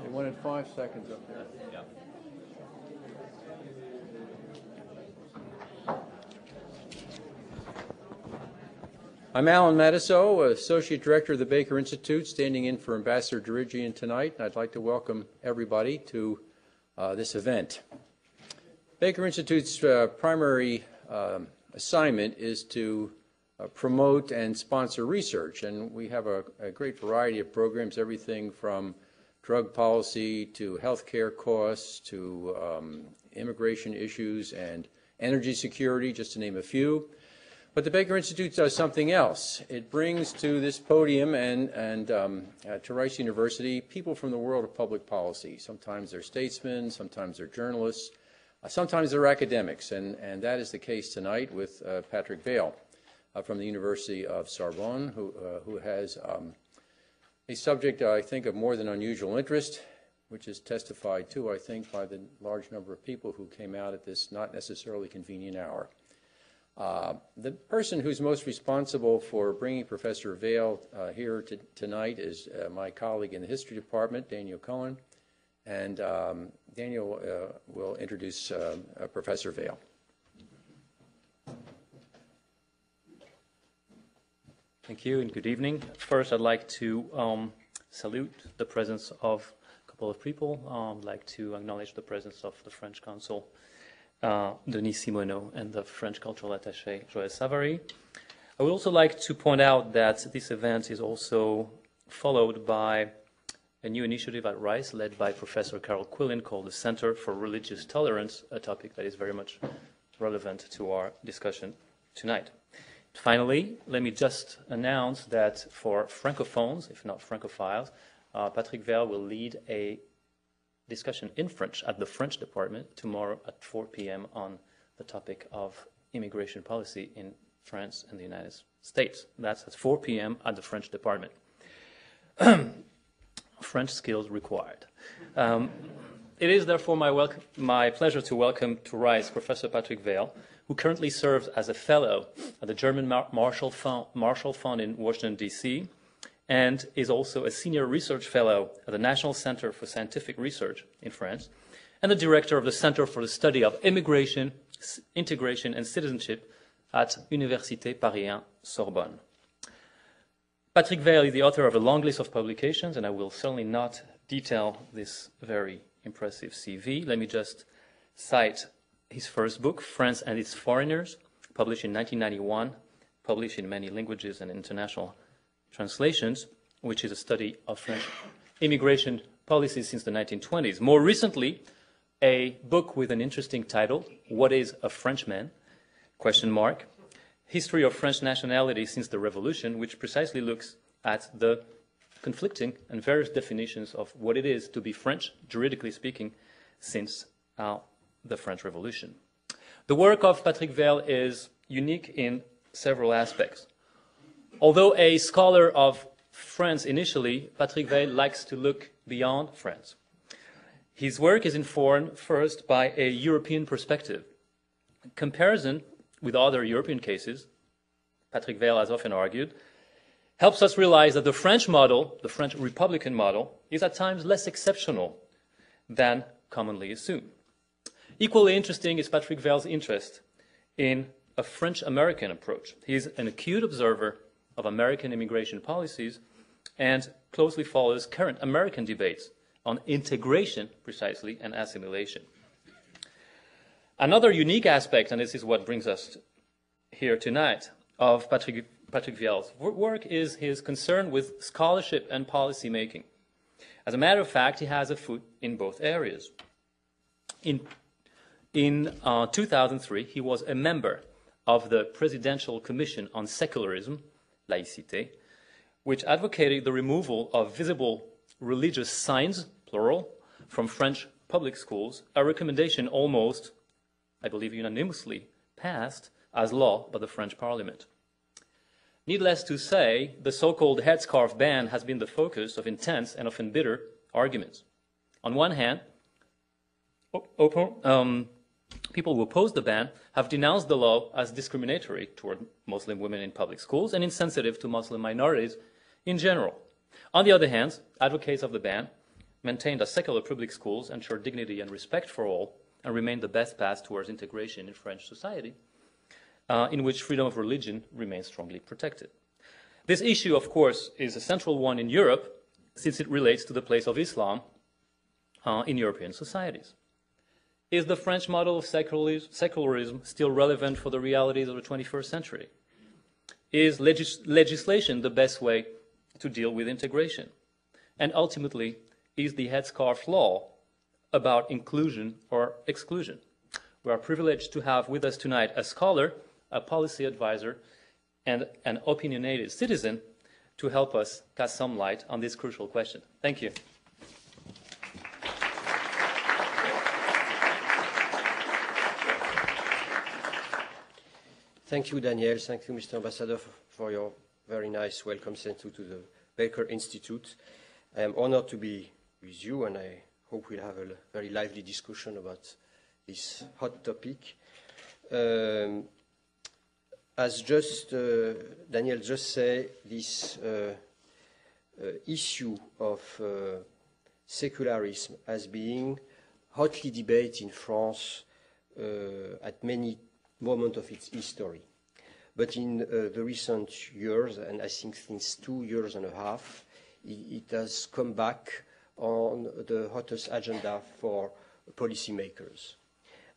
You wanted 5 seconds up there. Yeah. I'm Alan Matiso, Associate Director of the Baker Institute, standing in for Ambassador Dirigian tonight. I'd like to welcome everybody to this event. Baker Institute's primary assignment is to promote and sponsor research, and we have a great variety of programs, everything from drug policy to healthcare costs to immigration issues and energy security, just to name a few. But the Baker Institute does something else. It brings to this podium and to Rice University people from the world of public policy. Sometimes they're statesmen, sometimes they're journalists, sometimes they're academics, and that is the case tonight with Patrick Vale from the University of Sorbonne, who has a subject, I think, of more than unusual interest, which is testified to, I think, by the large number of people who came out at this not necessarily convenient hour. The person who's most responsible for bringing Professor Vale here tonight is my colleague in the History Department, Daniel Cohen, and Daniel will introduce Professor Vale. Thank you and good evening. First, I'd like to salute the presence of a couple of people. I'd like to acknowledge the presence of the French consul, Denis Simoneau, and the French cultural attaché, Joël Savary. I would also like to point out that this event is also followed by a new initiative at Rice led by Professor Carol Quillen called the Center for Religious Tolerance, a topic that is very much relevant to our discussion tonight. Finally, let me just announce that for francophones, if not francophiles, Patrick Vale will lead a discussion in French at the French department tomorrow at 4 p.m. on the topic of immigration policy in France and the United States. That's at 4 p.m. at the French department. French skills required. It is therefore my pleasure to welcome to Rice Professor Patrick Vale, who currently serves as a fellow at the German Marshall Fund in Washington, D.C., and is also a senior research fellow at the National Center for Scientific Research in France, and the director of the Center for the Study of Immigration, Integration, and Citizenship at Université Paris 1 Sorbonne. Patrick Vale is the author of a long list of publications, and I will certainly not detail this very impressive CV. Let me just cite his first book, France and its Foreigners, published in 1991, published in many languages and international translations, which is a study of French immigration policies since the 1920s. More recently, a book with an interesting title, What is a Frenchman? ? History of French Nationality Since the Revolution, which precisely looks at the conflicting and various definitions of what it is to be French, juridically speaking, since the French Revolution. The work of Patrick Vale is unique in several aspects. Although a scholar of France initially, Patrick Vale likes to look beyond France. His work is informed first by a European perspective. Comparison with other European cases, Patrick Vale has often argued, helps us realize that the French model, the French Republican model, is at times less exceptional than commonly assumed. Equally interesting is Patrick Vale's interest in a French-American approach. He is an acute observer of American immigration policies and closely follows current American debates on integration, precisely, and assimilation. Another unique aspect, and this is what brings us here tonight, of Patrick Vale's work is his concern with scholarship and policy making. As a matter of fact, he has a foot in both areas. In 2003, he was a member of the Presidential Commission on Secularism, Laïcité, which advocated the removal of visible religious signs, plural, from French public schools, a recommendation almost, I believe, unanimously passed as law by the French Parliament. Needless to say, the so-called Headscarf ban has been the focus of intense and often bitter arguments. On one hand, people who oppose the ban have denounced the law as discriminatory toward Muslim women in public schools and insensitive to Muslim minorities in general. On the other hand, advocates of the ban maintained as secular public schools ensure dignity and respect for all and remain the best path towards integration in French society, in which freedom of religion remains strongly protected. This issue, of course, is a central one in Europe, since it relates to the place of Islam in European societies. Is the French model of secularism still relevant for the realities of the 21st century? Is legislation the best way to deal with integration? And ultimately, is the Headscarf law about inclusion or exclusion? We are privileged to have with us tonight a scholar, a policy advisor, and an opinionated citizen to help us cast some light on this crucial question. Thank you. Thank you, Daniel. Thank you, Mr. Ambassador, for your very nice welcome sent to the Baker Institute. I am honored to be with you, and I hope we'll have a very lively discussion about this hot topic. As Daniel just said, this issue of secularism as being hotly debated in France at many moments of its history. But in the recent years, and I think since 2 years and a half, it has come back on the hottest agenda for policymakers.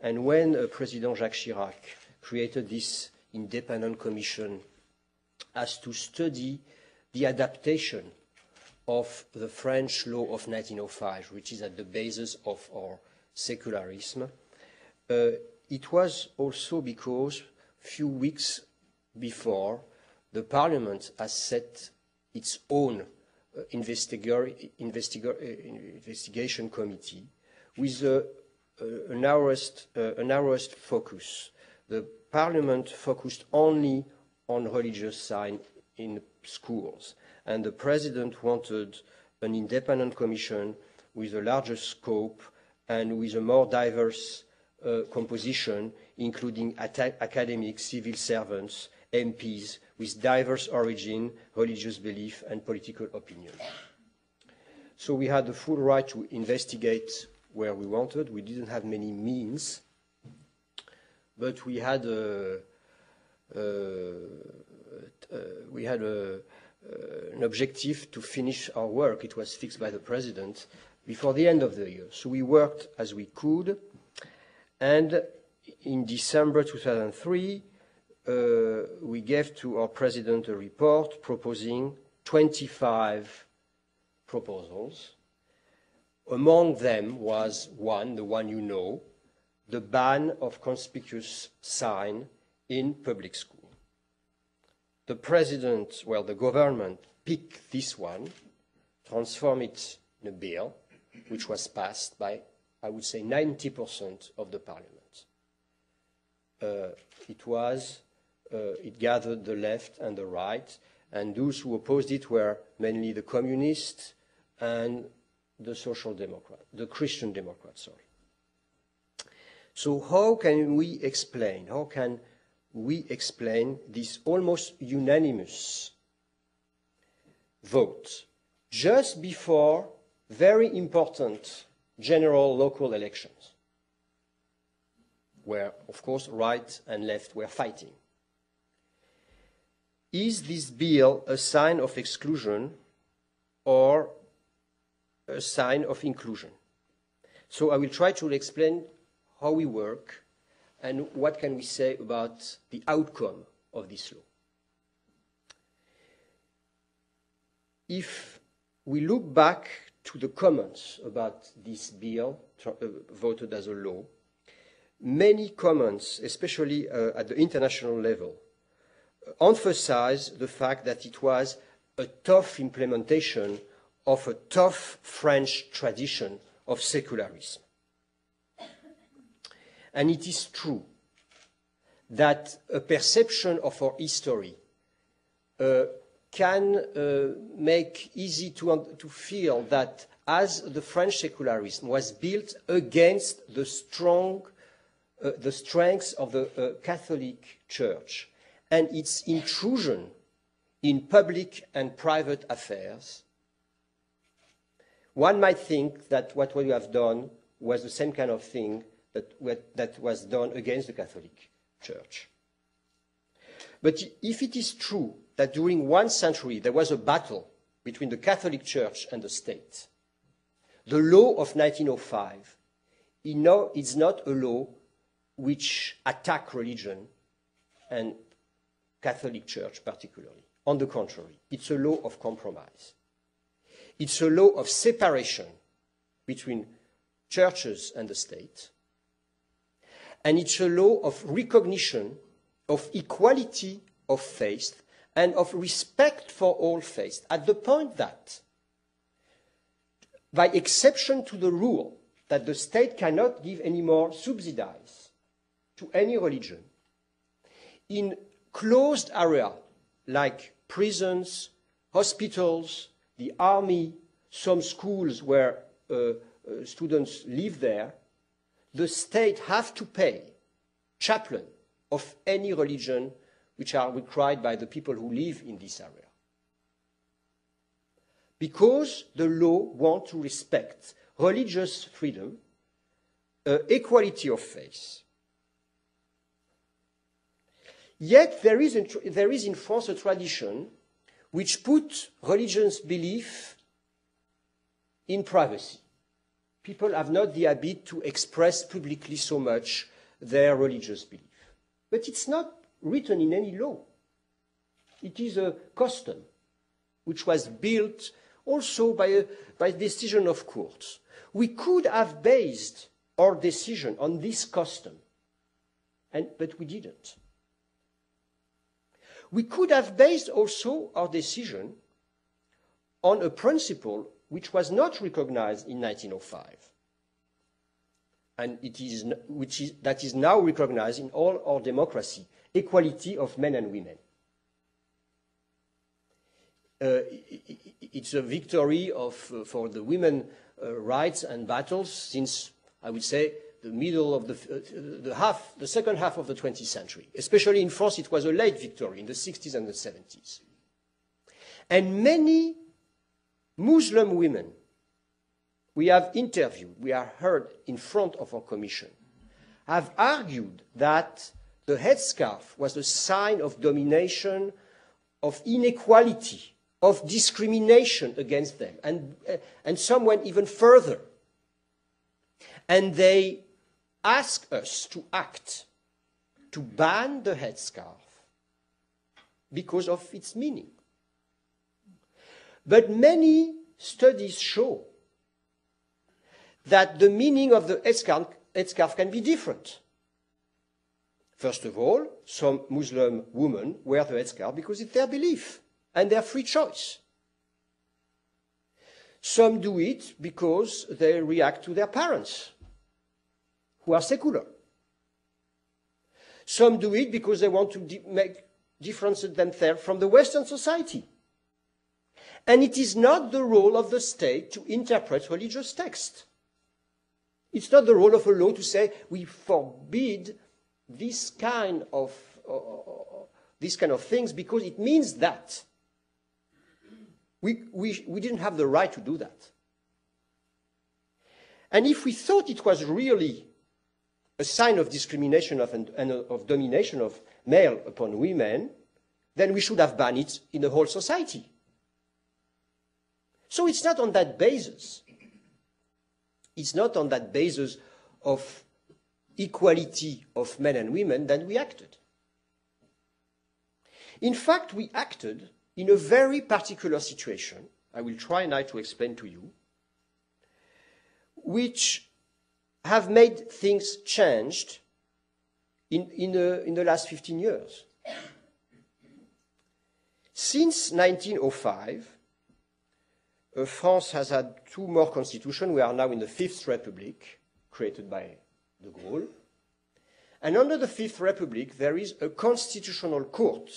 And when President Jacques Chirac created this independent commission as to study the adaptation of the French law of 1905, which is at the basis of our secularism, it was also because few weeks before, the Parliament has set its own investigation committee with a narrowest focus. The Parliament focused only on religious signs in schools, and the President wanted an independent commission with a larger scope and with a more diverse composition, including academics, civil servants, MPs, with diverse origin, religious belief, and political opinion. So we had the full right to investigate where we wanted. We didn't have many means, but we had an objective to finish our work. It was fixed by the President before the end of the year. So we worked as we could, and in December 2003, we gave to our President a report proposing 25 proposals. Among them was one, the one you know, the ban of conspicuous sign in public school. The President, well, the government picked this one, transformed it in a bill, which was passed by, I would say, 90% of the Parliament. It gathered the left and the right, and those who opposed it were mainly the communists and the social democrats, the Christian Democrats, sorry. So how can we explain this almost unanimous vote just before very important general local elections, where, of course, right and left were fighting? Is this bill a sign of exclusion or a sign of inclusion? So I will try to explain how we work and what can we say about the outcome of this law. If we look back to the comments about this bill voted as a law, many comments, especially at the international level, emphasize the fact that it was a tough implementation of a tough French tradition of secularism. And it is true that a perception of our history can make easy to feel that as the French secularism was built against the strengths of the Catholic Church and its intrusion in public and private affairs, one might think that what we have done was the same kind of thing that was done against the Catholic Church. But if it is true that during 1 century there was a battle between the Catholic Church and the state, the law of 1905 is not a law which attacks religion and Catholic Church particularly. On the contrary, it's a law of compromise. It's a law of separation between churches and the state. And it's a law of recognition of equality of faith and of respect for all faiths, at the point that, by exception to the rule that the state cannot give any more subsidies to any religion, in closed areas like prisons, hospitals, the army, some schools where students live there, the state has to pay chaplain of any religion which are required by the people who live in this area. Because the law wants to respect religious freedom, equality of faith. Yet there is in France a tradition which puts religious belief in privacy. People have not the habit to express publicly so much their religious belief. But it's not written in any law. It is a custom which was built also by decision of courts. We could have based our decision on this custom, but we didn't. We could have based also our decision on a principle which was not recognized in 1905, and that is now recognized in all our democracy: equality of men and women. It's a victory for the women's rights and battles since, I would say, the middle of the second half of the 20th century. Especially in France, it was a late victory in the 60s and the 70s. And many Muslim women we have interviewed, we have heard in front of our commission, have argued that the headscarf was a sign of domination, of inequality, of discrimination against them. And some went even further. And they asked us to act, to ban the headscarf because of its meaning. But many studies show that the meaning of the headscarf can be different. First of all, some Muslim women wear the headscarf because it's their belief and their free choice. Some do it because they react to their parents, who are secular. Some do it because they want to make differences themselves from the Western society. And it is not the role of the state to interpret religious texts. It's not the role of a law to say we forbid this kind of things because it means that. We didn't have the right to do that. And if we thought it was really a sign of discrimination and of domination of male upon women, then we should have banned it in the whole society. So it's not on that basis. It's not on that basis of equality of men and women that we acted. In fact, we acted in a very particular situation, I will try now to explain to you, which have made things changed in the last 15 years. Since 1905, France has had two more constitutions. We are now in the Fifth Republic, created by de Gaulle. And under the Fifth Republic, there is a constitutional court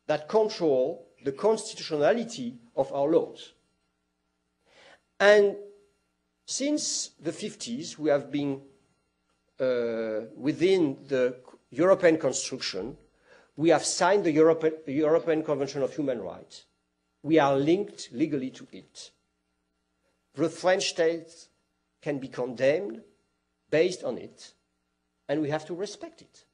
that controls the constitutionality of our laws. And since the 50s, we have been within the European construction. We have signed the European Convention of Human Rights. We are linked legally to it. the French state can be condemned based on it, and we have to respect it.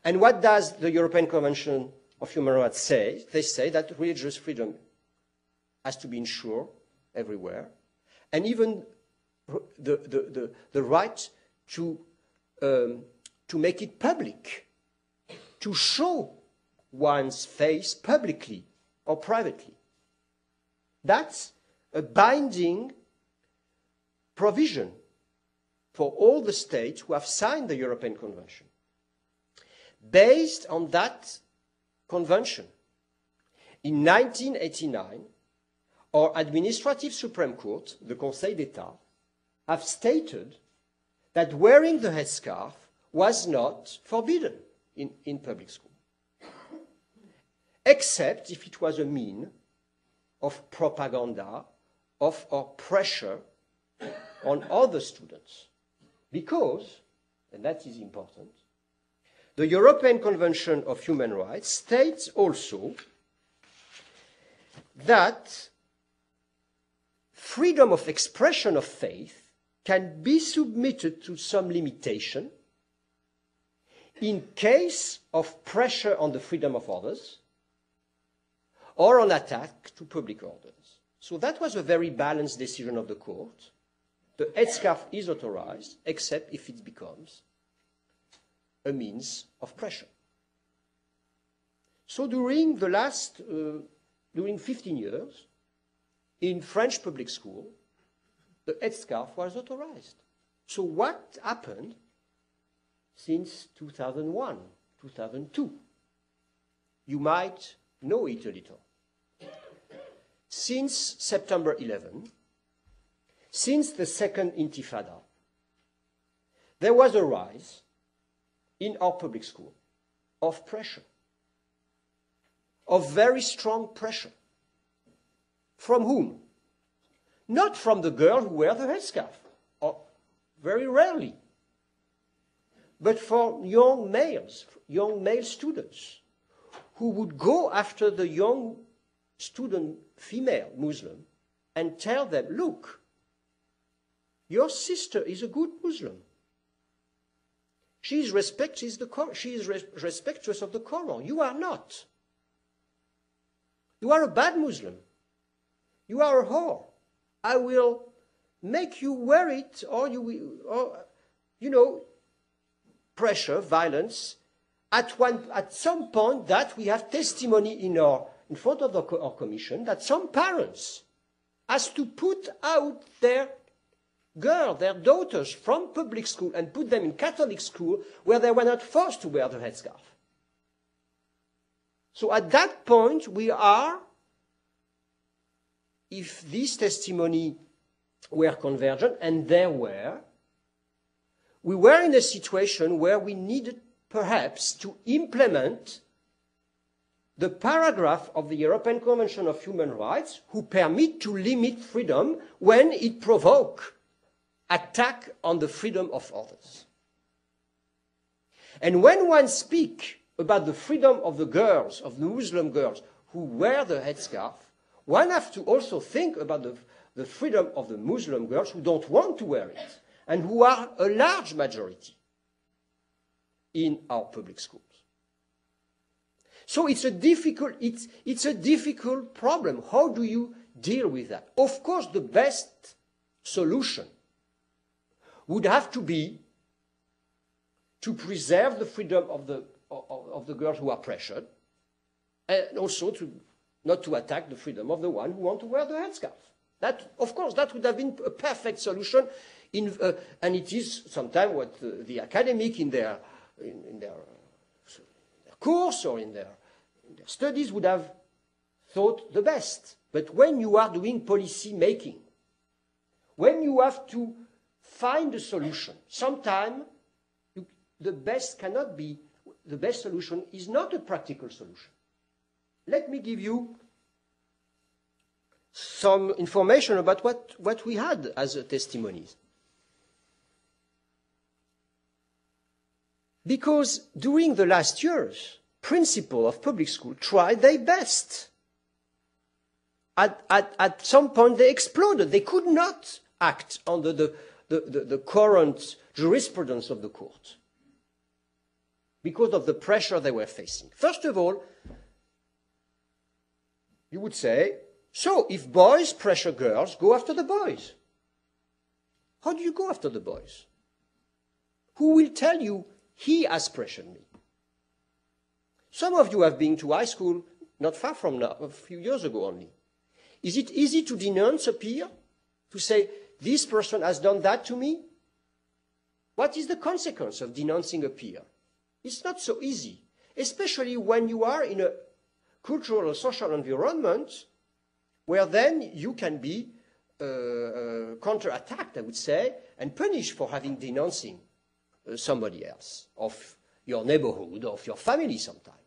And what does the European Convention of Human Rights say? They say that religious freedom has to be ensured everywhere, and even the right to make it public, to show one's face publicly or privately. That's a binding provision for all the states who have signed the European Convention. Based on that convention, in 1989, our administrative Supreme Court, the Conseil d'État, have stated that wearing the headscarf was not forbidden in public school, except if it was a means of propaganda, or pressure on other students. Because, and that is important, the European Convention of Human Rights states also that freedom of expression of faith can be submitted to some limitation in case of pressure on the freedom of others or an attack to public orders. So that was a very balanced decision of the court. The headscarf is authorized, except if it becomes a means of pressure. So during 15 years, in French public school, the headscarf was authorized. So what happened since 2001, 2002? You might know it a little. Since September 11, since the second Intifada, there was a rise in our public school of pressure, of very strong pressure. From whom? Not from the girl who wears the headscarf, or very rarely, but for young males, young male students, who would go after the young student, female Muslim, and tell them, look, your sister is a good Muslim. She is respectuous of the Quran. You are not. You are a bad Muslim. You are a whore. I will make you wear it, or pressure, violence. At some point, that we have testimony in front of our commission that some parents has to put out their girls, their daughters, from public school and put them in Catholic school where they were not forced to wear the headscarf. So at that point, we are, if this testimony were convergent, and there were, we were in a situation where we needed perhaps to implement the paragraph of the European Convention of Human Rights who permit to limit freedom when it provokes attack on the freedom of others. And when one speaks about the freedom of the girls, of the Muslim girls who wear the headscarf, one has to also think about the freedom of the Muslim girls who don't want to wear it, and who are a large majority in our public schools. So it's a difficult problem. How do you deal with that? Of course, the best solution would have to be to preserve the freedom of the girls who are pressured, and also not to attack the freedom of the one who want to wear the headscarf. That, of course, that would have been a perfect solution, and it is sometimes what the academic in their course or in their studies would have thought the best. But when you are doing policy making, when you have to find a solution, sometimes the best solution is not a practical solution. Let me give you some information about what we had as testimonies. Because during the last years, principals of public school tried their best at some point they exploded. They could not act under the current jurisprudence of the court because of the pressure they were facing. First of all, you would say, so if boys pressure girls, go after the boys. How do you go after the boys? Who will tell you he has pressured me? Some of you have been to high school not far from now, a few years ago only. Is it easy to denounce a peer? To say, this person has done that to me? What is the consequence of denouncing a peer? It's not so easy, especially when you are in a cultural or social environment where then you can be counter-attacked, I would say, and punished for having denouncing somebody else, of your neighborhood, of your family sometimes.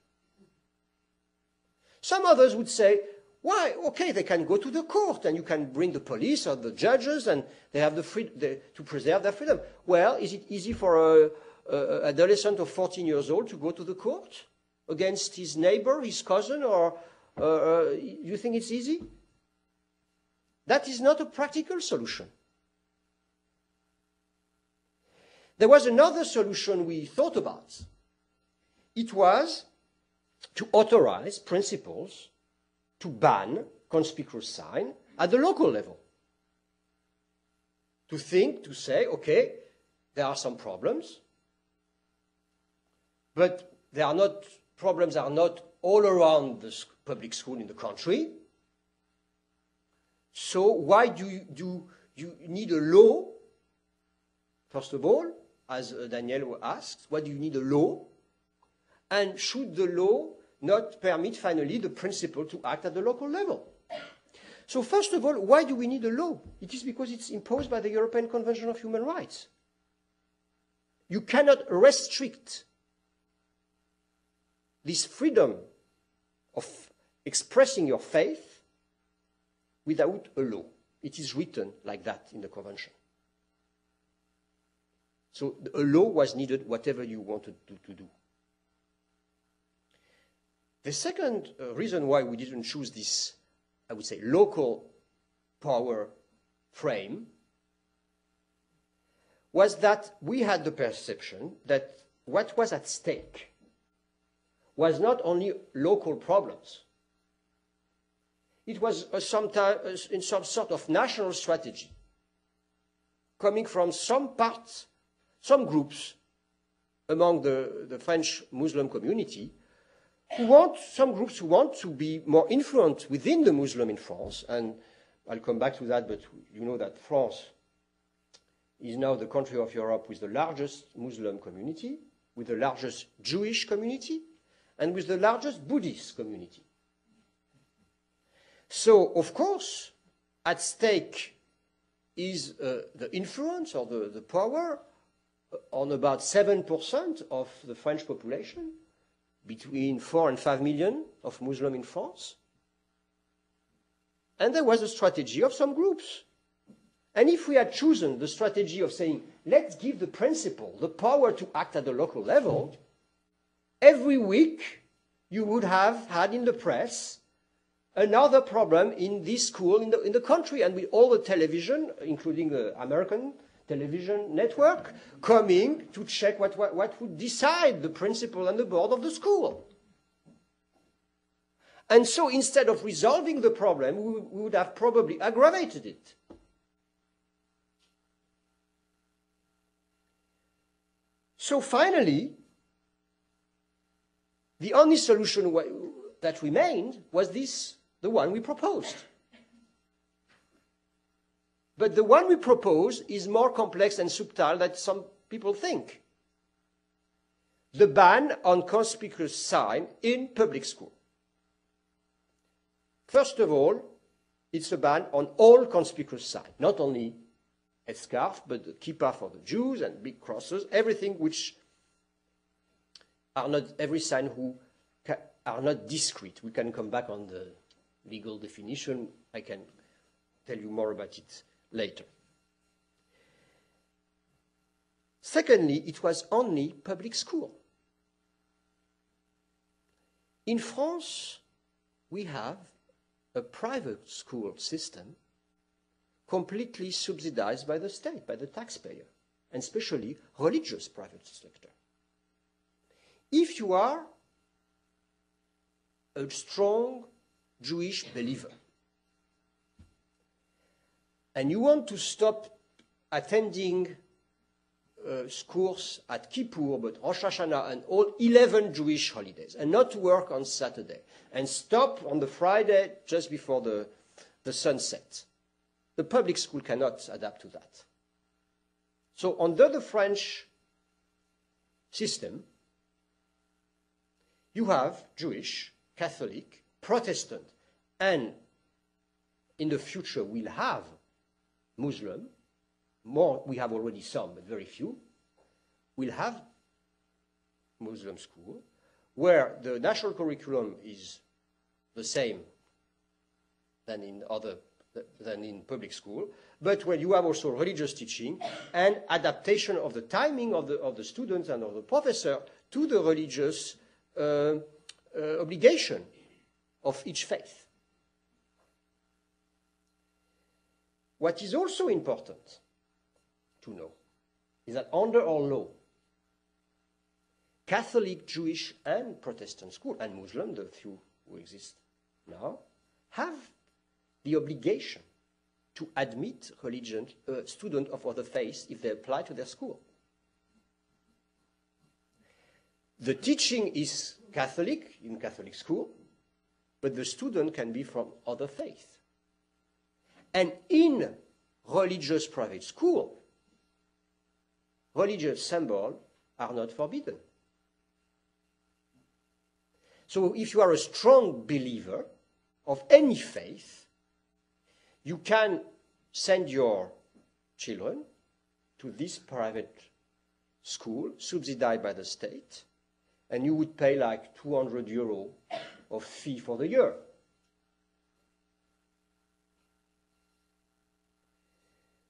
Some others would say, why? Okay, they can go to the court and you can bring the police or the judges and they have to preserve their freedom. Well, is it easy for an adolescent of 14 years old to go to the court against his neighbor, his cousin, or you think it's easy? That is not a practical solution. There was another solution we thought about. It was to authorize principals to ban conspicuous sign at the local level. To say, okay, there are some problems, but problems are not all around the public school in the country. So why do you need a law? First of all, as Daniel asked, why do you need a law? And should the law not permit, finally, the principal to act at the local level? So first of all, why do we need a law? It is because it's imposed by the European Convention of Human Rights. You cannot restrict this freedom of expressing your faith without a law. It is written like that in the Convention. So a law was needed, whatever you wanted to do. The second reason why we didn't choose this, I would say, local power frame was that we had the perception that what was at stake was not only local problems. It was in some sort of national strategy coming from some groups among the French Muslim community some groups who want to be more influent within the Muslim in France, and I'll come back to that, but you know that France is now the country of Europe with the largest Muslim community, with the largest Jewish community, and with the largest Buddhist community. So, of course, at stake is the influence or the power on about 7% of the French population, between 4 and 5 million of Muslims in France. And there was a strategy of some groups. And if we had chosen the strategy of saying, let's give the principal the power to act at the local level, every week you would have had in the press another problem in this school in the country, and with all the television, including the American television network, coming to check what would decide the principal and the board of the school. And so instead of resolving the problem, we would have probably aggravated it. So finally, the only solution that remained was the one we proposed. But the one we propose is more complex and subtle than some people think. The ban on conspicuous sign in public school. First of all, it's a ban on all conspicuous sign, not only Headscarf, but the kippah for the Jews and big crosses, everything which are not, every sign who are not discrete. We can come back on the legal definition. I can tell you more about it later. Secondly, it was only public school. In France, we have a private school system completely subsidized by the state, by the taxpayer, and especially religious private sector. If you are a strong Jewish believer and you want to stop attending schools at Kippur, but Rosh Hashanah and all 11 Jewish holidays, and not to work on Saturday, and stop on the Friday just before the sunset, the public school cannot adapt to that. So under the French system, you have Jewish, Catholic, Protestant, and in the future we'll have Muslim. More, we have already some, but very few. We'll have Muslim school where the national curriculum is the same than in public school, but where you have also religious teaching and adaptation of the timing of the students and of the professor to the religious obligation of each faith. What is also important to know is that under our law, Catholic, Jewish, and Protestant school, and Muslim, the few who exist now, have the obligation to admit students of other faiths if they apply to their school. The teaching is Catholic in Catholic school, but the student can be from other faiths. And in religious private school, religious symbols are not forbidden. So if you are a strong believer of any faith, you can send your children to this private school subsidized by the state, and you would pay like 200 euro of fee for the year.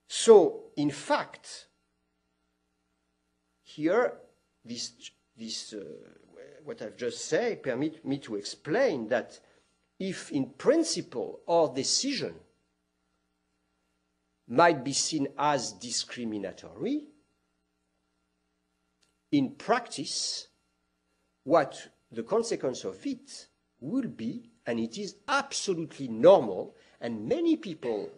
So, in fact, here, what I've just said permits me to explain that if in principle our decision might be seen as discriminatory, in practice, what the consequence of it will be, and it is absolutely normal, and many people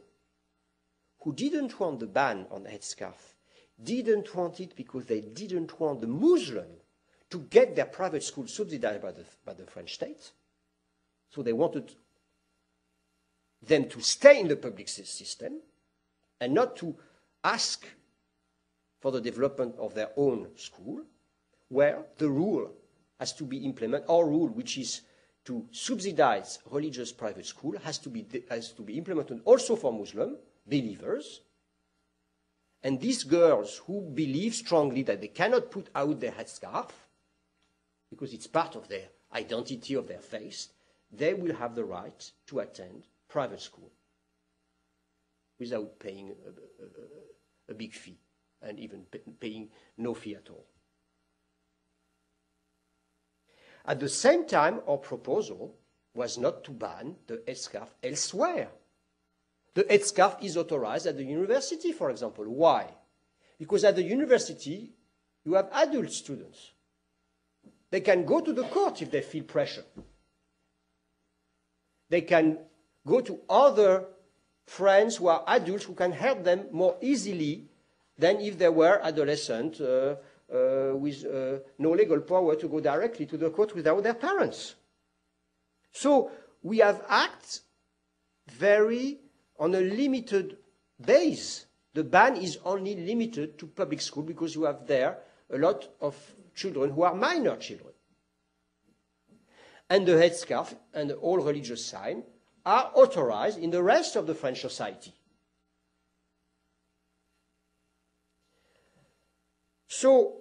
who didn't want the ban on the headscarf didn't want it because they didn't want the Muslim to get their private school subsidized by the French state. So they wanted them to stay in the public system and not to ask for the development of their own school, where the rule has to be implemented. Our rule, which is to subsidize religious private school, has to be implemented also for Muslim believers. And these girls who believe strongly that they cannot put out their headscarf, because it's part of their identity, of their faith, they will have the right to attend private school without paying a big fee, and even paying no fee at all. At the same time, our proposal was not to ban the headscarf elsewhere. The headscarf is authorized at the university, for example. Why? Because at the university, you have adult students. They can go to the court if they feel pressure. They can go to other friends who are adults who can help them more easily than if they were adolescents with no legal power to go directly to the court without their parents. So we have acted on a limited base. The ban is only limited to public school because you have there a lot of children who are minor children. And the headscarf and all religious signs are authorized in the rest of the French society. So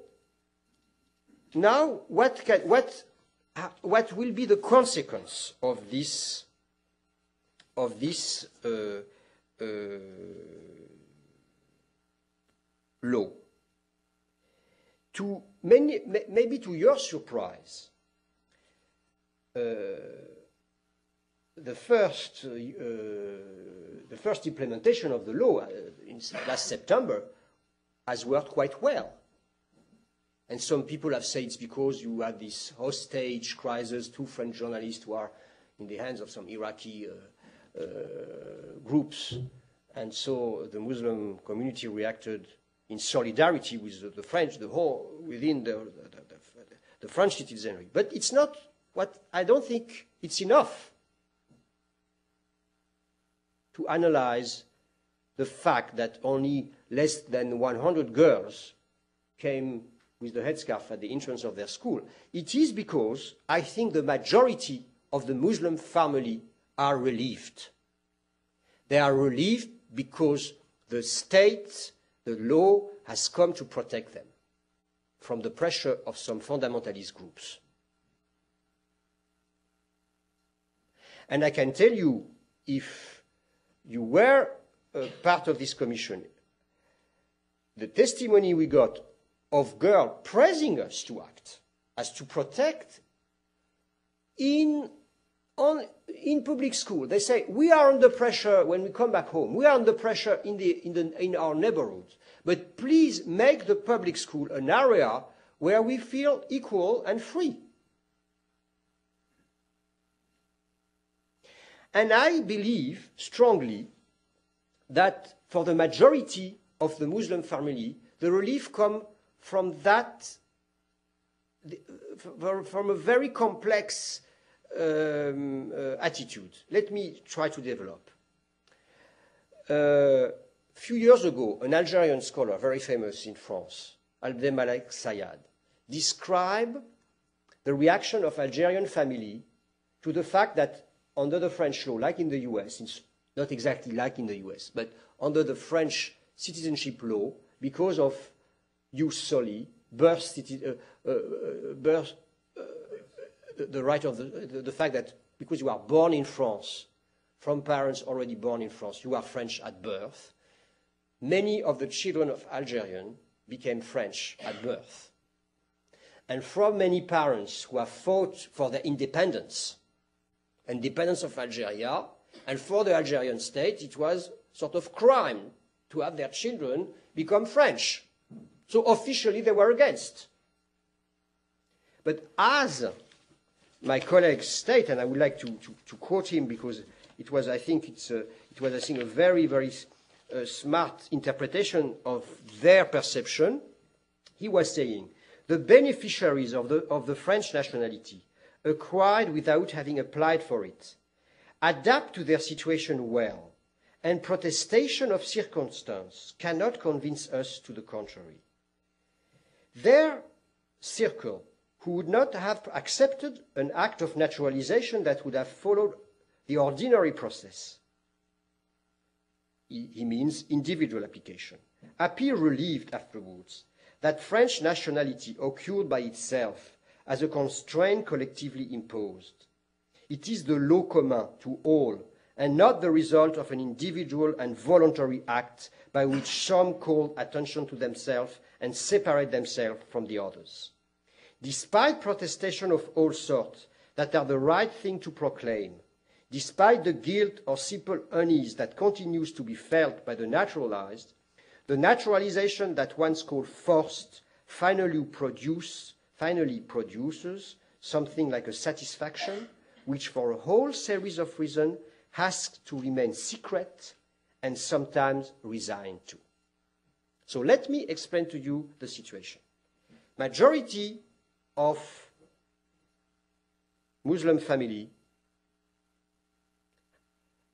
now what will be the consequence of this law? Maybe to your surprise, the first implementation of the law in last September has worked quite well. And some people have said it's because you had this hostage crisis, 2 French journalists who are in the hands of some Iraqi groups. And so the Muslim community reacted in solidarity with the French, within the French citizenry. But it's not what I don't think it's enough to analyze the fact that only less than 100 girls came with the headscarf at the entrance of their school. It is because I think the majority of the Muslim family are relieved. They are relieved because the state, the law, has come to protect them from the pressure of some fundamentalist groups. And I can tell you, if you were part of this commission, the testimony we got of girls praising us to act, as to protect in public school. They say, we are under pressure when we come back home. We are under pressure in our neighborhood. But please make the public school an area where we feel equal and free. And I believe strongly that for the majority of the Muslim family, the relief comes from that, from a very complex attitude. Let me try to develop. A few years ago, an Algerian scholar, very famous in France, Abdelmalek Sayad, described the reaction of Algerian family to the fact that under the French law, like in the US, it's not exactly like in the US, but under the French citizenship law, because of jus soli, the right of the fact that because you are born in France, from parents already born in France, you are French at birth. Many of the children of Algerians became French at birth. And from many parents who have fought for their independence of Algeria, and for the Algerian state, it was sort of crime to have their children become French. So officially they were against. But as my colleague stated, and I would like to quote him because it was, I think, a very, very smart interpretation of their perception. He was saying, the beneficiaries of the French nationality, acquired without having applied for it, adapt to their situation well, and protestation of circumstance cannot convince us to the contrary. Their circle, who would not have accepted an act of naturalization that would have followed the ordinary process, he means individual application, appear relieved afterwards that French nationality occurred by itself as a constraint collectively imposed. It is the law common to all and not the result of an individual and voluntary act by which some call attention to themselves and separate themselves from the others. Despite protestation of all sorts that are the right thing to proclaim, despite the guilt or simple unease that continues to be felt by the naturalized, the naturalization that once called forced finally produces something like a satisfaction, which for a whole series of reasons has to remain secret and sometimes resigned to. So let me explain to you the situation. Majority of Muslim family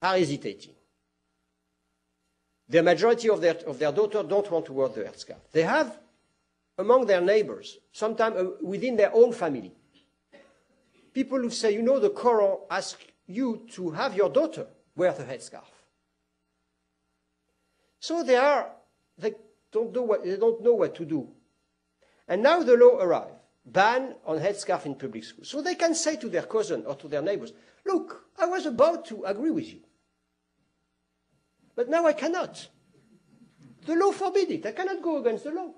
are hesitating. The majority of their daughters don't want to wear the headscarf. They have, among their neighbors, sometimes within their own family, people who say, you know, the Quran asks you to have your daughter wear the headscarf. So they don't know what to do. And now the law arrived, ban on headscarf in public schools. So they can say to their cousin or to their neighbors, look, I was about to agree with you. But now I cannot. The law forbids it. I cannot go against the law.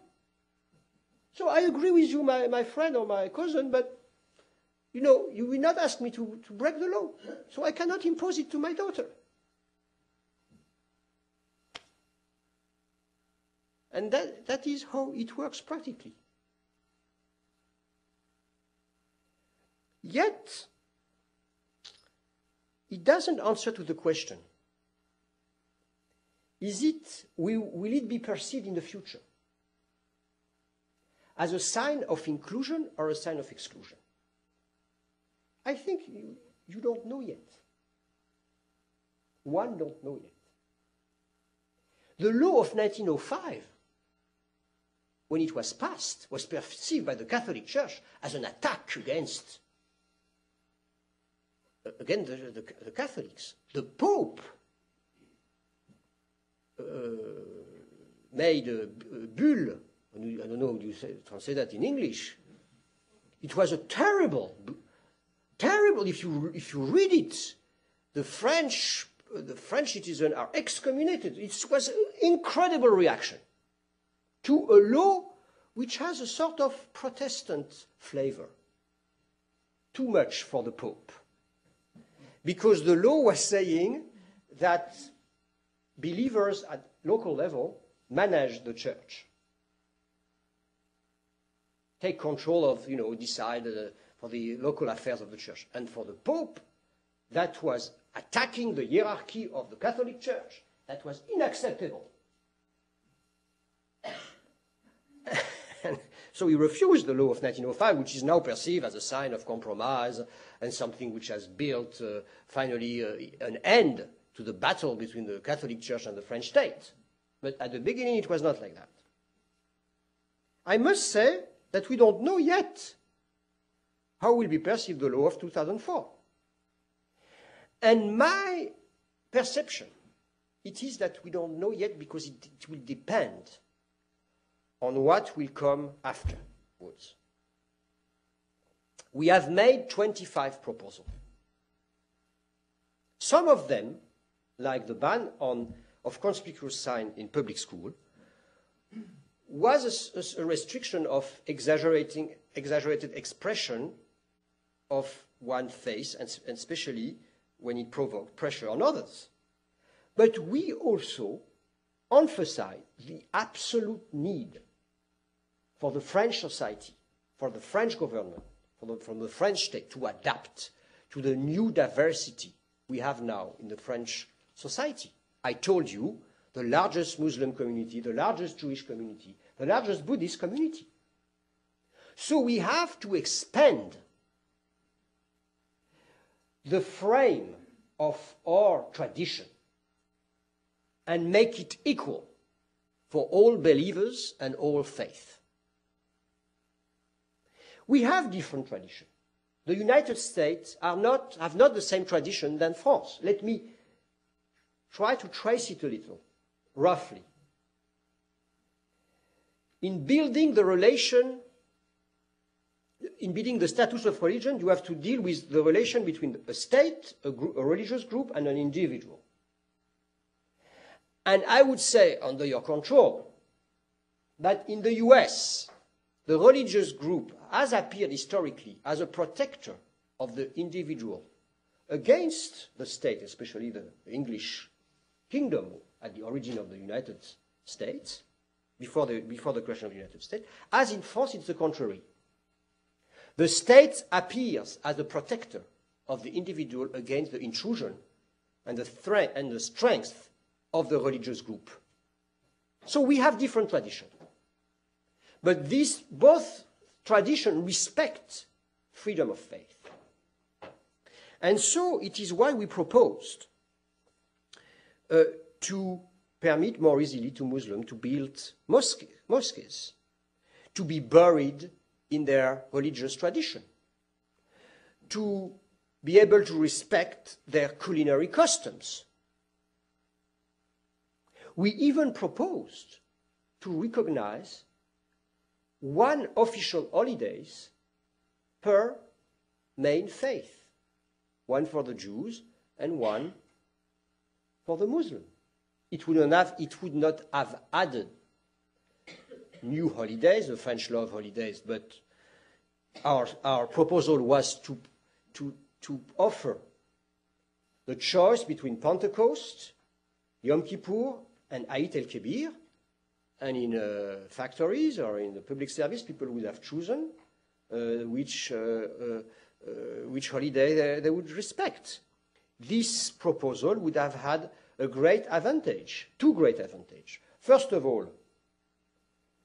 So I agree with you, my friend or my cousin, but you know, you will not ask me to break the law, so I cannot impose it to my daughter. And that is how it works practically. Yet, it doesn't answer to the question, will it be perceived in the future as a sign of inclusion or a sign of exclusion? I think you don't know yet. One don't know yet. The law of 1905, when it was passed, was perceived by the Catholic Church as an attack against the Catholics. The Pope made a bull. I don't know how you translate that in English. It was a terrible. If you read it, the French citizens are excommunicated. It was an incredible reaction to a law which has a sort of Protestant flavor. Too much for the Pope. Because the law was saying that believers at local level manage the church. Take control of, decide for the local affairs of the church. And for the Pope, that was attacking the hierarchy of the Catholic Church. That was unacceptable. So he refused the law of 1905, which is now perceived as a sign of compromise and something which has built, finally, an end to the battle between the Catholic Church and the French state. But at the beginning, it was not like that. I must say that we don't know yet how will be perceived the law of 2004. And my perception, it is that we don't know yet because it will depend on what will come afterwards. We have made 25 proposals. Some of them, like the ban of conspicuous sign in public school, was a restriction of exaggerated expression of one face, and especially when it provoked pressure on others. But we also emphasize the absolute need for the French society, for the French government, from the French state to adapt to the new diversity we have now in the French society. I told you, the largest Muslim community, the largest Jewish community, the largest Buddhist community. So we have to expand the frame of our tradition and make it equal for all believers and all faith. We have different traditions. The United States have not the same tradition than France. Let me try to trace it a little, roughly. In building the status of religion, you have to deal with the relation between a state, a religious group, and an individual. And I would say, under your control, that in the US, the religious group has appeared historically as a protector of the individual against the state, especially the English kingdom at the origin of the United States, before the creation of the United States. As in France, it's the contrary. The state appears as a protector of the individual against the intrusion and the strength of the religious group. So we have different traditions. But both traditions respect freedom of faith. And so it is why we proposed to permit more easily to Muslims to build mosques, to be buried in their religious tradition, to be able to respect their culinary customs. We even proposed to recognize one official holidays per main faith, one for the Jews and one for the Muslims. It would not have added new holidays. The French love holidays, but our proposal was to offer the choice between Pentecost, Yom Kippur, and Eid el-Kebir. And in factories or in the public service, people would have chosen which holiday they would respect. This proposal would have had a great advantage, two great advantages. First of all,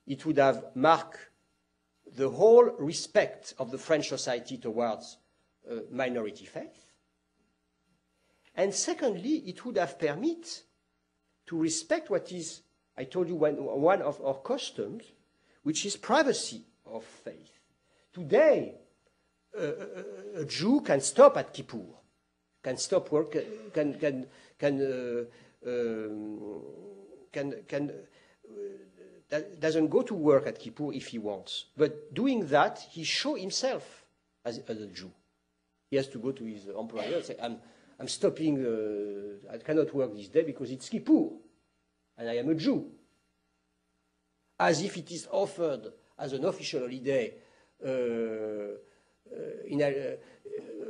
it would have marked the whole respect of the French society towards minority faith. And secondly, it would have permitted to respect what is, I told you, one of our customs, which is privacy of faith. Today, a Jew can stop at Kippur, can stop work, doesn't go to work at Kippur if he wants. But doing that, he shows himself as a Jew. He has to go to his employer and say, I'm stopping, I cannot work this day because it's Kippur, and I am a Jew. As if it is offered as an official holiday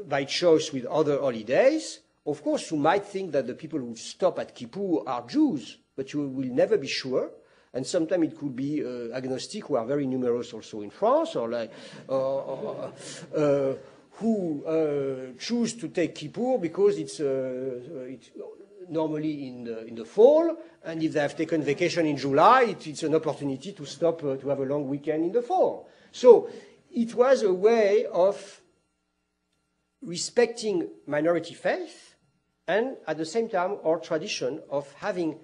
by choice with other holidays. Of course, you might think that the people who stop at Kippur are Jews, but you will never be sure. And sometimes it could be agnostic, who are very numerous also in France, or like who choose to take Kippur because it's normally in the fall, and if they have taken vacation in July, it's an opportunity to stop to have a long weekend in the fall. So it was a way of respecting minority faith and at the same time our tradition of having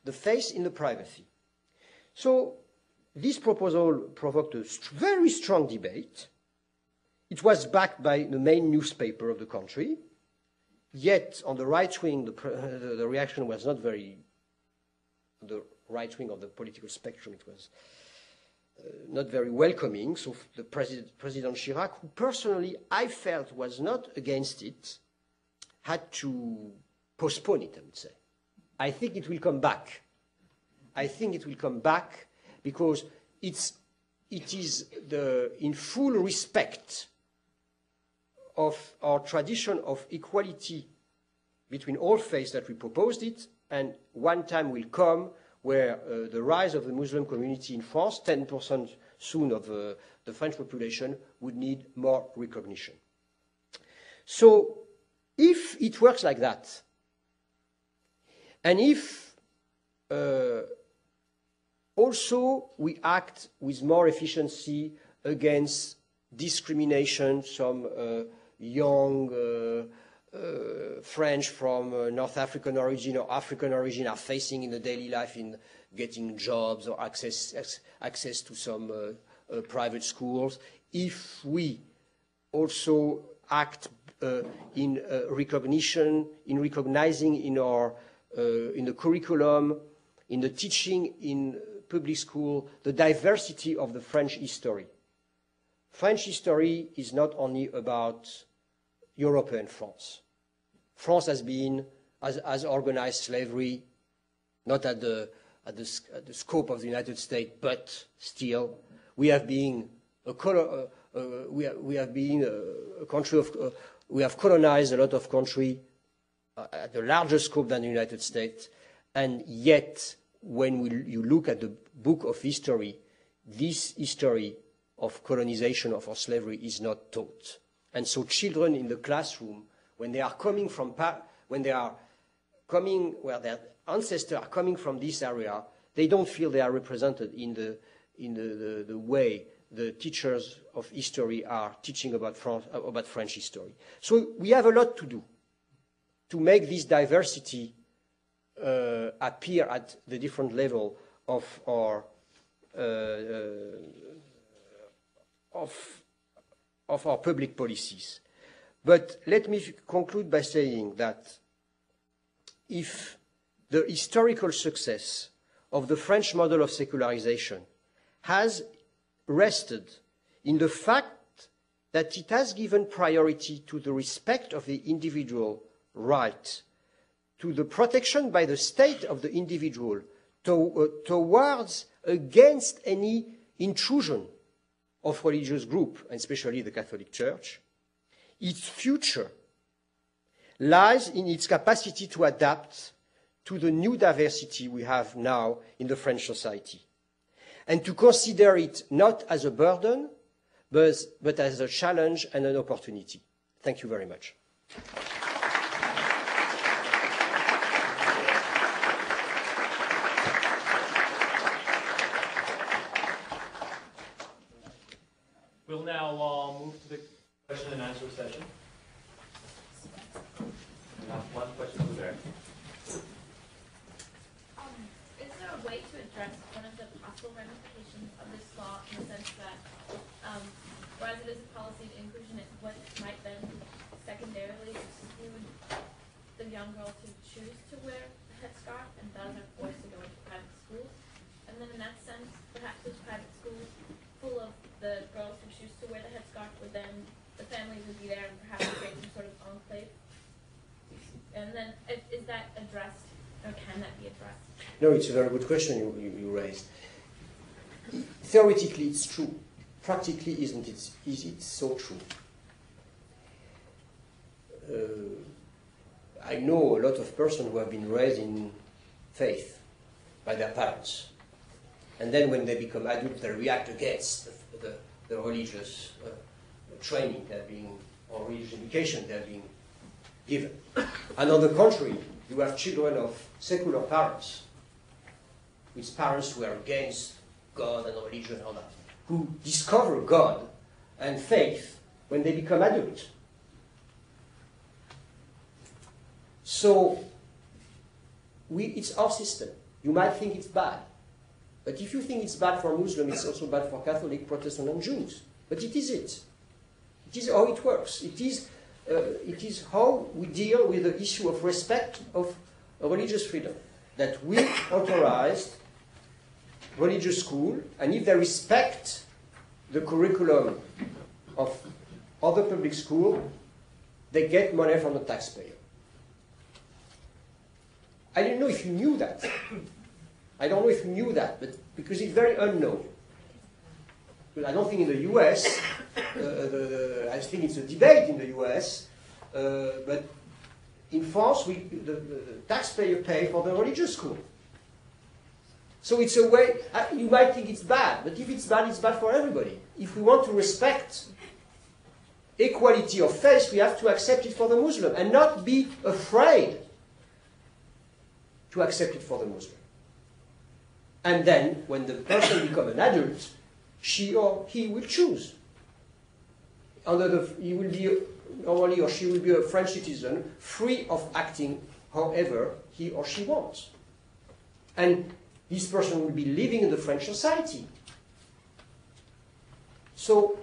the faith in the privacy. So this proposal provoked a very strong debate. It was backed by the main newspaper of the country. Yet, on the right wing, the reaction was not very, the right wing of the political spectrum, it was not very welcoming. So the President Chirac, who personally I felt was not against it, had to postpone it, I would say. I think it will come back. I think it will come back because it is in full respect of our tradition of equality between all faiths that we proposed it, and one time will come where the rise of the Muslim community in France, 10% soon of the French population, would need more recognition. So if it works like that, and if also we act with more efficiency against discrimination, some young French from North African origin or African origin are facing in the daily life in getting jobs or access to some private schools. If we also act in recognition, in recognizing in the curriculum, in the teaching in public school, the diversity of the French history. French history is not only about European France. France has organized slavery, not at the scope of the United States, but still, we have been a country of, we have colonized a lot of country at a larger scope than the United States, and yet, when you look at the book of history, this history of colonization of our slavery is not taught. And so children in the classroom, when they are coming from, where their ancestors are coming from this area, they don't feel they are represented in the way the teachers of history are teaching about French history. So we have a lot to do to make this diversity appear at the different level of our public policies. But let me conclude by saying that if the historical success of the French model of secularization has rested in the fact that it has given priority to the respect of the individual right, to the protection by the state of the individual, towards against any intrusion of religious groups, and especially the Catholic Church, its future lies in its capacity to adapt to the new diversity we have now in the French society, and to consider it not as a burden, but as a challenge and an opportunity. Thank you very much. We'll now move to the question and answer session. We have one question over there. Is there a way to address one of the possible ramifications of this law in the sense that, whereas it is a policy of inclusion, it what might then secondarily exclude the young girl to choose to wear a headscarf and thus are forced to go into private schools? And then in that sense, perhaps those private schools full of the girls who choose to wear the headscarf would then, the families would be there and perhaps create some sort of enclave? And then is that addressed, or can that be addressed? No, it's a very good question you raised. Theoretically, it's true. Practically, is it so true? I know a lot of persons who have been raised in faith by their parents. And then when they become adults, they react against the religious training they're being, or religious education they're being given. And on the contrary, you have children of secular parents, with parents who are against God and religion and all that, who discover God and faith when they become adults. So, it's our system. You might think it's bad. But if you think it's bad for Muslims, it's also bad for Catholic, Protestant, and Jews. But it is it. It is how it works. It is how we deal with the issue of respect of religious freedom. That we authorized religious school, and if they respect the curriculum of other public school, they get money from the taxpayer. I didn't know if you knew that. I don't know if you knew that, but because it's very unknown. But I don't think in the US, I think it's a debate in the US, but in France, the taxpayer pay for the religious school. So it's a way, you might think it's bad, but if it's bad for everybody. If we want to respect equality of faith, we have to accept it for the Muslim and not be afraid to accept it for the Muslim. And then, when the person becomes an adult, she or he will choose. He will be, normally, or she will be a French citizen, free of acting however he or she wants. And this person will be living in the French society. So,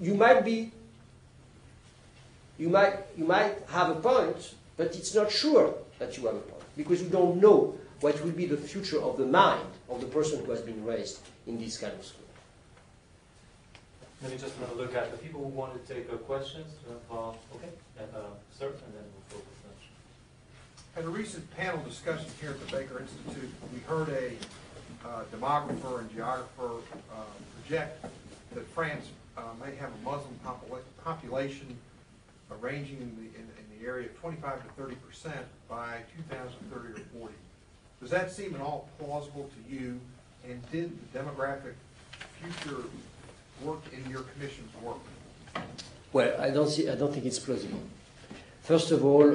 you might have a point, but it's not sure that you have a point, because you don't know what will be the future of the mind of the person who has been raised in this kind of school. Let me just look at the people who want to take questions. Okay, sir, and then we'll focus on. At a recent panel discussion here at the Baker Institute, we heard a demographer and geographer project that France may have a Muslim population ranging in the area of 25 to 30% by 2030 or 40. Does that seem at all plausible to you? And did the demographic future work in your commission's work? Well, I don't think it's plausible. First of all,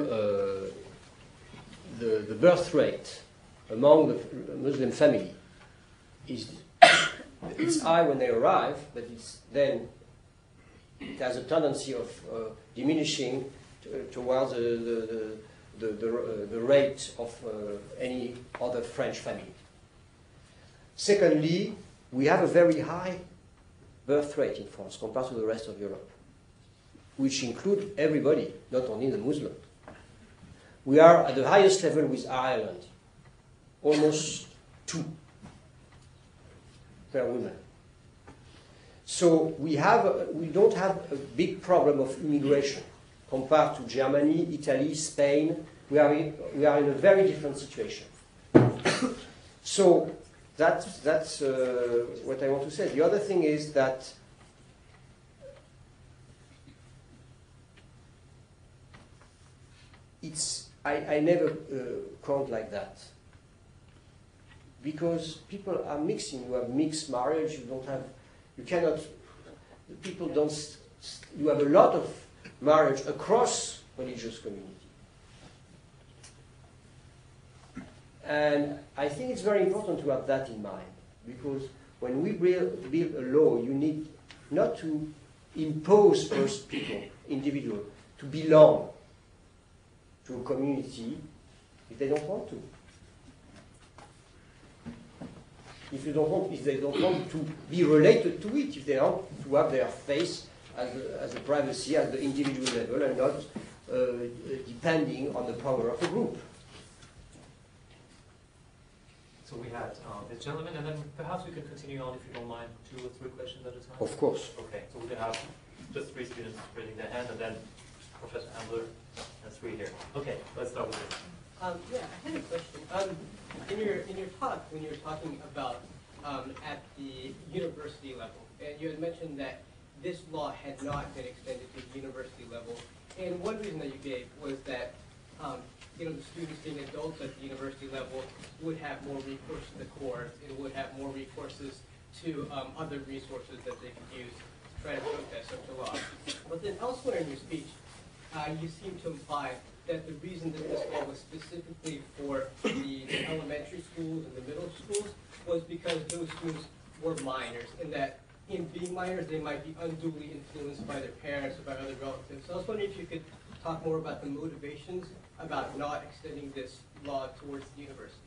the birth rate among the Muslim family it's high when they arrive, but it has a tendency of diminishing towards the rate of any other French family. Secondly, we have a very high birth rate in France compared to the rest of Europe, which include everybody, not only the Muslim. We are at the highest level with Ireland, almost 2 per woman. So we don't have a big problem of immigration compared to Germany, Italy, Spain. We are in a very different situation. So that's what I want to say. The other thing is that I never count like that. Because people are mixing. You have mixed marriage. You cannot. People don't. You have a lot of marriage across religious community. And I think it's very important to have that in mind, because when we build a law, you need not to impose first people, individuals, to belong to a community if they don't want to. If they don't want to be related to it, if they want to have their face as a privacy at the individual level and not depending on the power of a group. So we had this gentleman, and then perhaps we could continue on, if you don't mind, 2 or 3 questions at a time. Of course. Okay, so we can have just 3 students raising their hand, and then Professor Ambler and 3 here. Okay, let's start with this. Yeah, I had a question. In your talk, when you were talking about at the university level, and you had mentioned that this law had not been extended to the university level, and one reason that you gave was that the students being adults at the university level would have more recourse to the courts and would have more recourses to other resources that they could use to try to protest such a law. But then elsewhere in your speech, you seem to imply that the reason that this law was specifically for the elementary schools and the middle schools was because those students were minors, and that in being minors they might be unduly influenced by their parents or by other relatives. So I was wondering if you could talk more about the motivations about not extending this law towards the universities.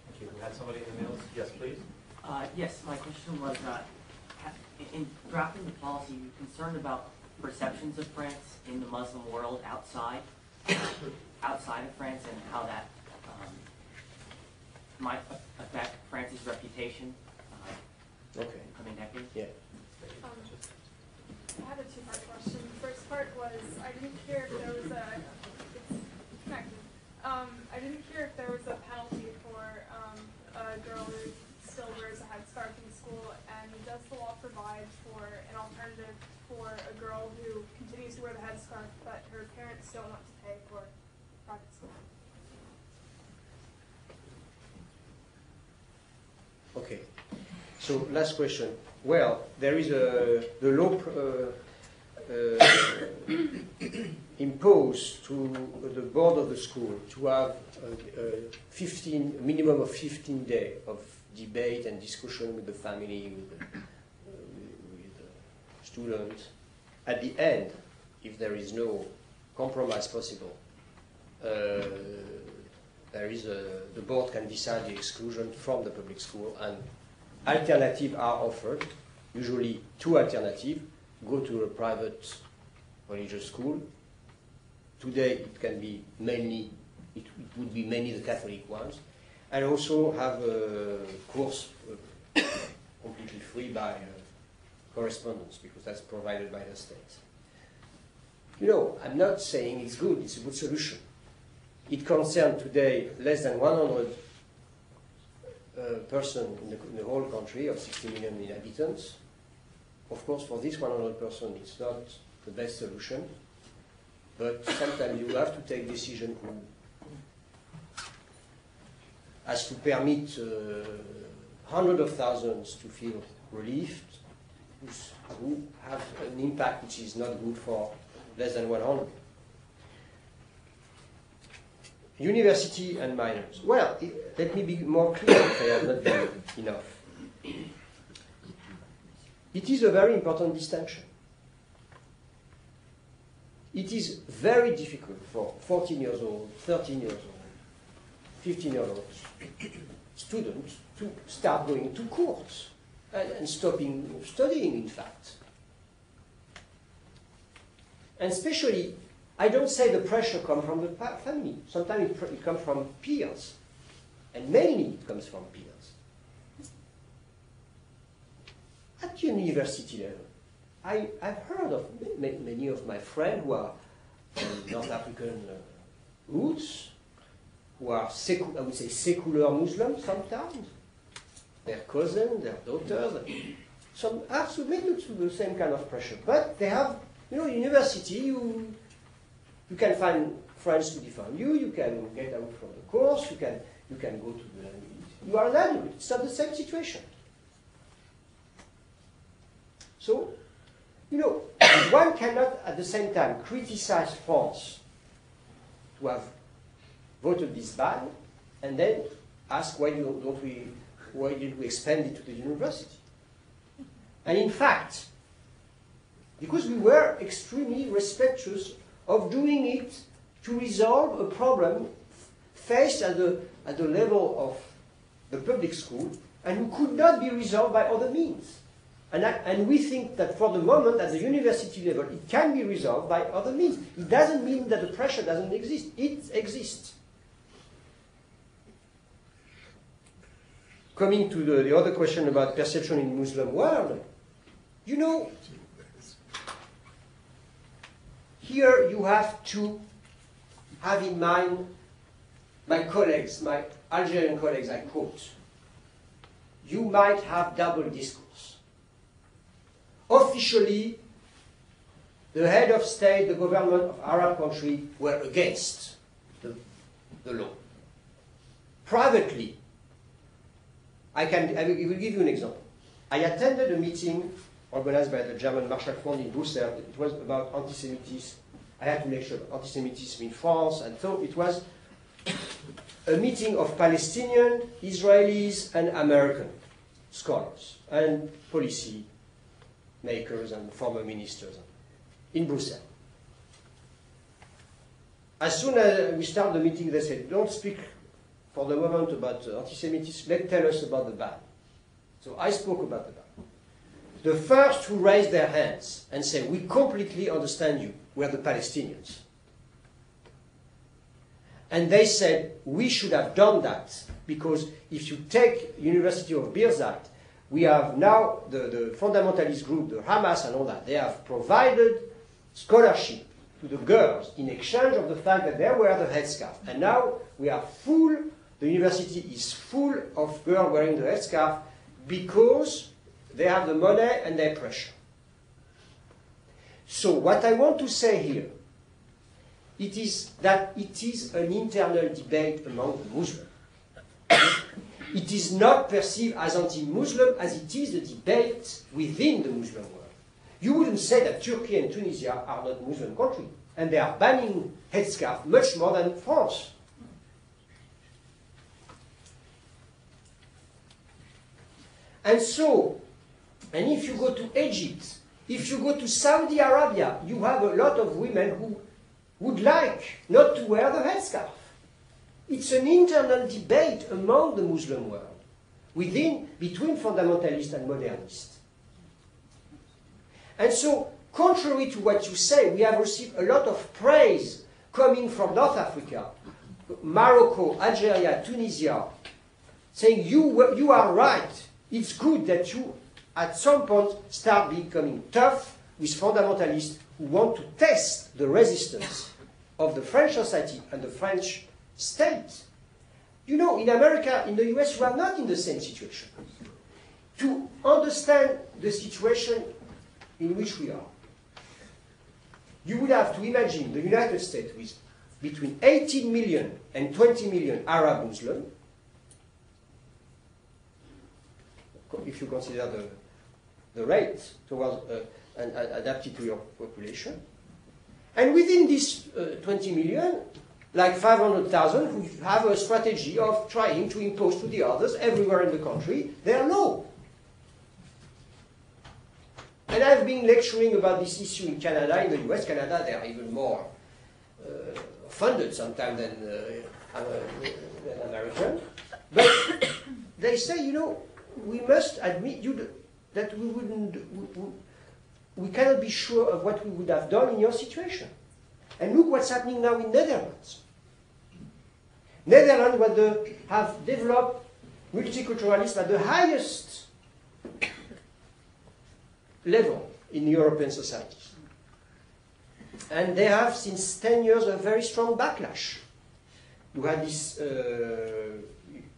Thank you. We had somebody in the middle. Yes, please. Yes, my question was, in drafting the policy, are you concerned about perceptions of France in the Muslim world outside of France, and how that might affect France's reputation in coming decades? Yeah. I had a 2-part question. The first part was, I didn't hear if there was I didn't hear if there was a penalty for a girl who still wears a headscarf in school, and does the law provide for an alternative for a girl who continues to wear the headscarf, but her parents don't want to pay for private school? Okay. So last question. Well, there is the law imposed to the board of the school to have a minimum of 15 days of debate and discussion with the family, with the student. At the end, if there is no compromise possible, the board can decide the exclusion from the public school, and alternatives are offered. Usually 2 alternatives: go to a private religious school. Today it can be mainly, it would be mainly the Catholic ones, and also have a course completely free by correspondence, because that's provided by the state. I'm not saying it's good, it's a good solution. It concerns today less than 100 persons in the whole country of 60 million inhabitants. Of course, for this 100 persons, it's not the best solution, but sometimes you have to take decision as to permit hundreds of thousands to feel relieved, who have an impact which is not good for less than 100. University and minors. Well, let me be more clear if I have not been enough. It is a very important distinction. It is very difficult for 14 years old, 13 years old, 15-year-old students to start going to courts and stopping studying, in fact. And especially, I don't say the pressure comes from the family. Sometimes it comes from peers. And mainly it comes from peers. At the university level, I've heard of many of my friends who are North African roots, who are, I would say, secular Muslims sometimes. Their cousins, their daughters, some are submitted to the same kind of pressure. But they have, university, you can find friends to defend you. You can get out from the course. You can go to the. You are an adult. It's not the same situation. So, you know, one cannot at the same time criticize France to have voted this ban, and then ask why didn't we expand it to the university? And in fact, because we were extremely respectful of doing it to resolve a problem faced at the level of the public school and who could not be resolved by other means. And we think that for the moment, at the university level, it can be resolved by other means. It doesn't mean that the pressure doesn't exist. It exists. Coming to the other question about perception in the Muslim world, you know, here you have to have in mind my colleagues, my Algerian colleagues, I quote, you might have double discourse. Officially, the head of state, the government of Arab country were against the law. Privately, I will give you an example. I attended a meeting organized by the German Marshall Fund in Brussels. It was about anti-Semitism. I had to lecture about anti-Semitism in France, and so it was a meeting of Palestinian, Israelis, and American scholars and policy makers and former ministers in Brussels. As soon as we started the meeting, they said, don't speak for the moment about anti-Semitism, tell us about the ban. So I spoke about the ban. The first who raised their hands and said, we completely understand you, were the Palestinians. And they said, we should have done that, because if you take University of Birzeit, we have now the fundamentalist group, the Hamas and all that, they have provided scholarship to the girls in exchange of the fact that they wear the headscarf. And now we are full, the university is full of girls wearing the headscarf because they have the money and their pressure. So what I want to say here, it is that it is an internal debate among the Muslims. It is not perceived as anti-Muslim as it is the debate within the Muslim world. You wouldn't say that Turkey and Tunisia are not Muslim countries, and they are banning headscarf much more than France. And so, and if you go to Egypt, if you go to Saudi Arabia, you have a lot of women who would like not to wear the headscarf. It's an internal debate among the Muslim world, between fundamentalists and modernists. And so, contrary to what you say, we have received a lot of praise coming from North Africa, Morocco, Algeria, Tunisia, saying you are right. It's good that you, at some point, start becoming tough with fundamentalists who want to test the resistance of the French society and the French state. You know, in America, in the US, we are not in the same situation. To understand the situation in which we are, you would have to imagine the United States with between 18 million and 20 million Arab Muslims, if you consider the rate towards adapted to your population. And within this 20 million, like 500,000 who have a strategy of trying to impose to the others everywhere in the country their law. And I've been lecturing about this issue in Canada, in the US. Canada, they are even more funded sometimes than American. But they say, you know, we must admit that we cannot be sure of what we would have done in your situation. And look what's happening now in Netherlands. Netherlands have developed multiculturalism at the highest level in European societies. And they have, since 10 years, a very strong backlash. You had this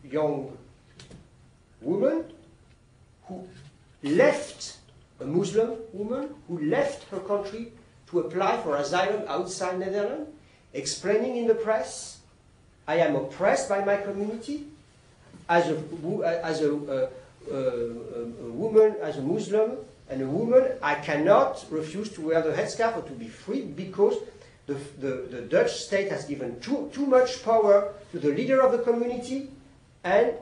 young woman who left, a Muslim woman who left her country to apply for asylum outside Netherlands. explaining in the press, I am oppressed by my community. As a woman, as a Muslim and a woman, I cannot refuse to wear the headscarf or to be free because the Dutch state has given too much power to the leader of the community, and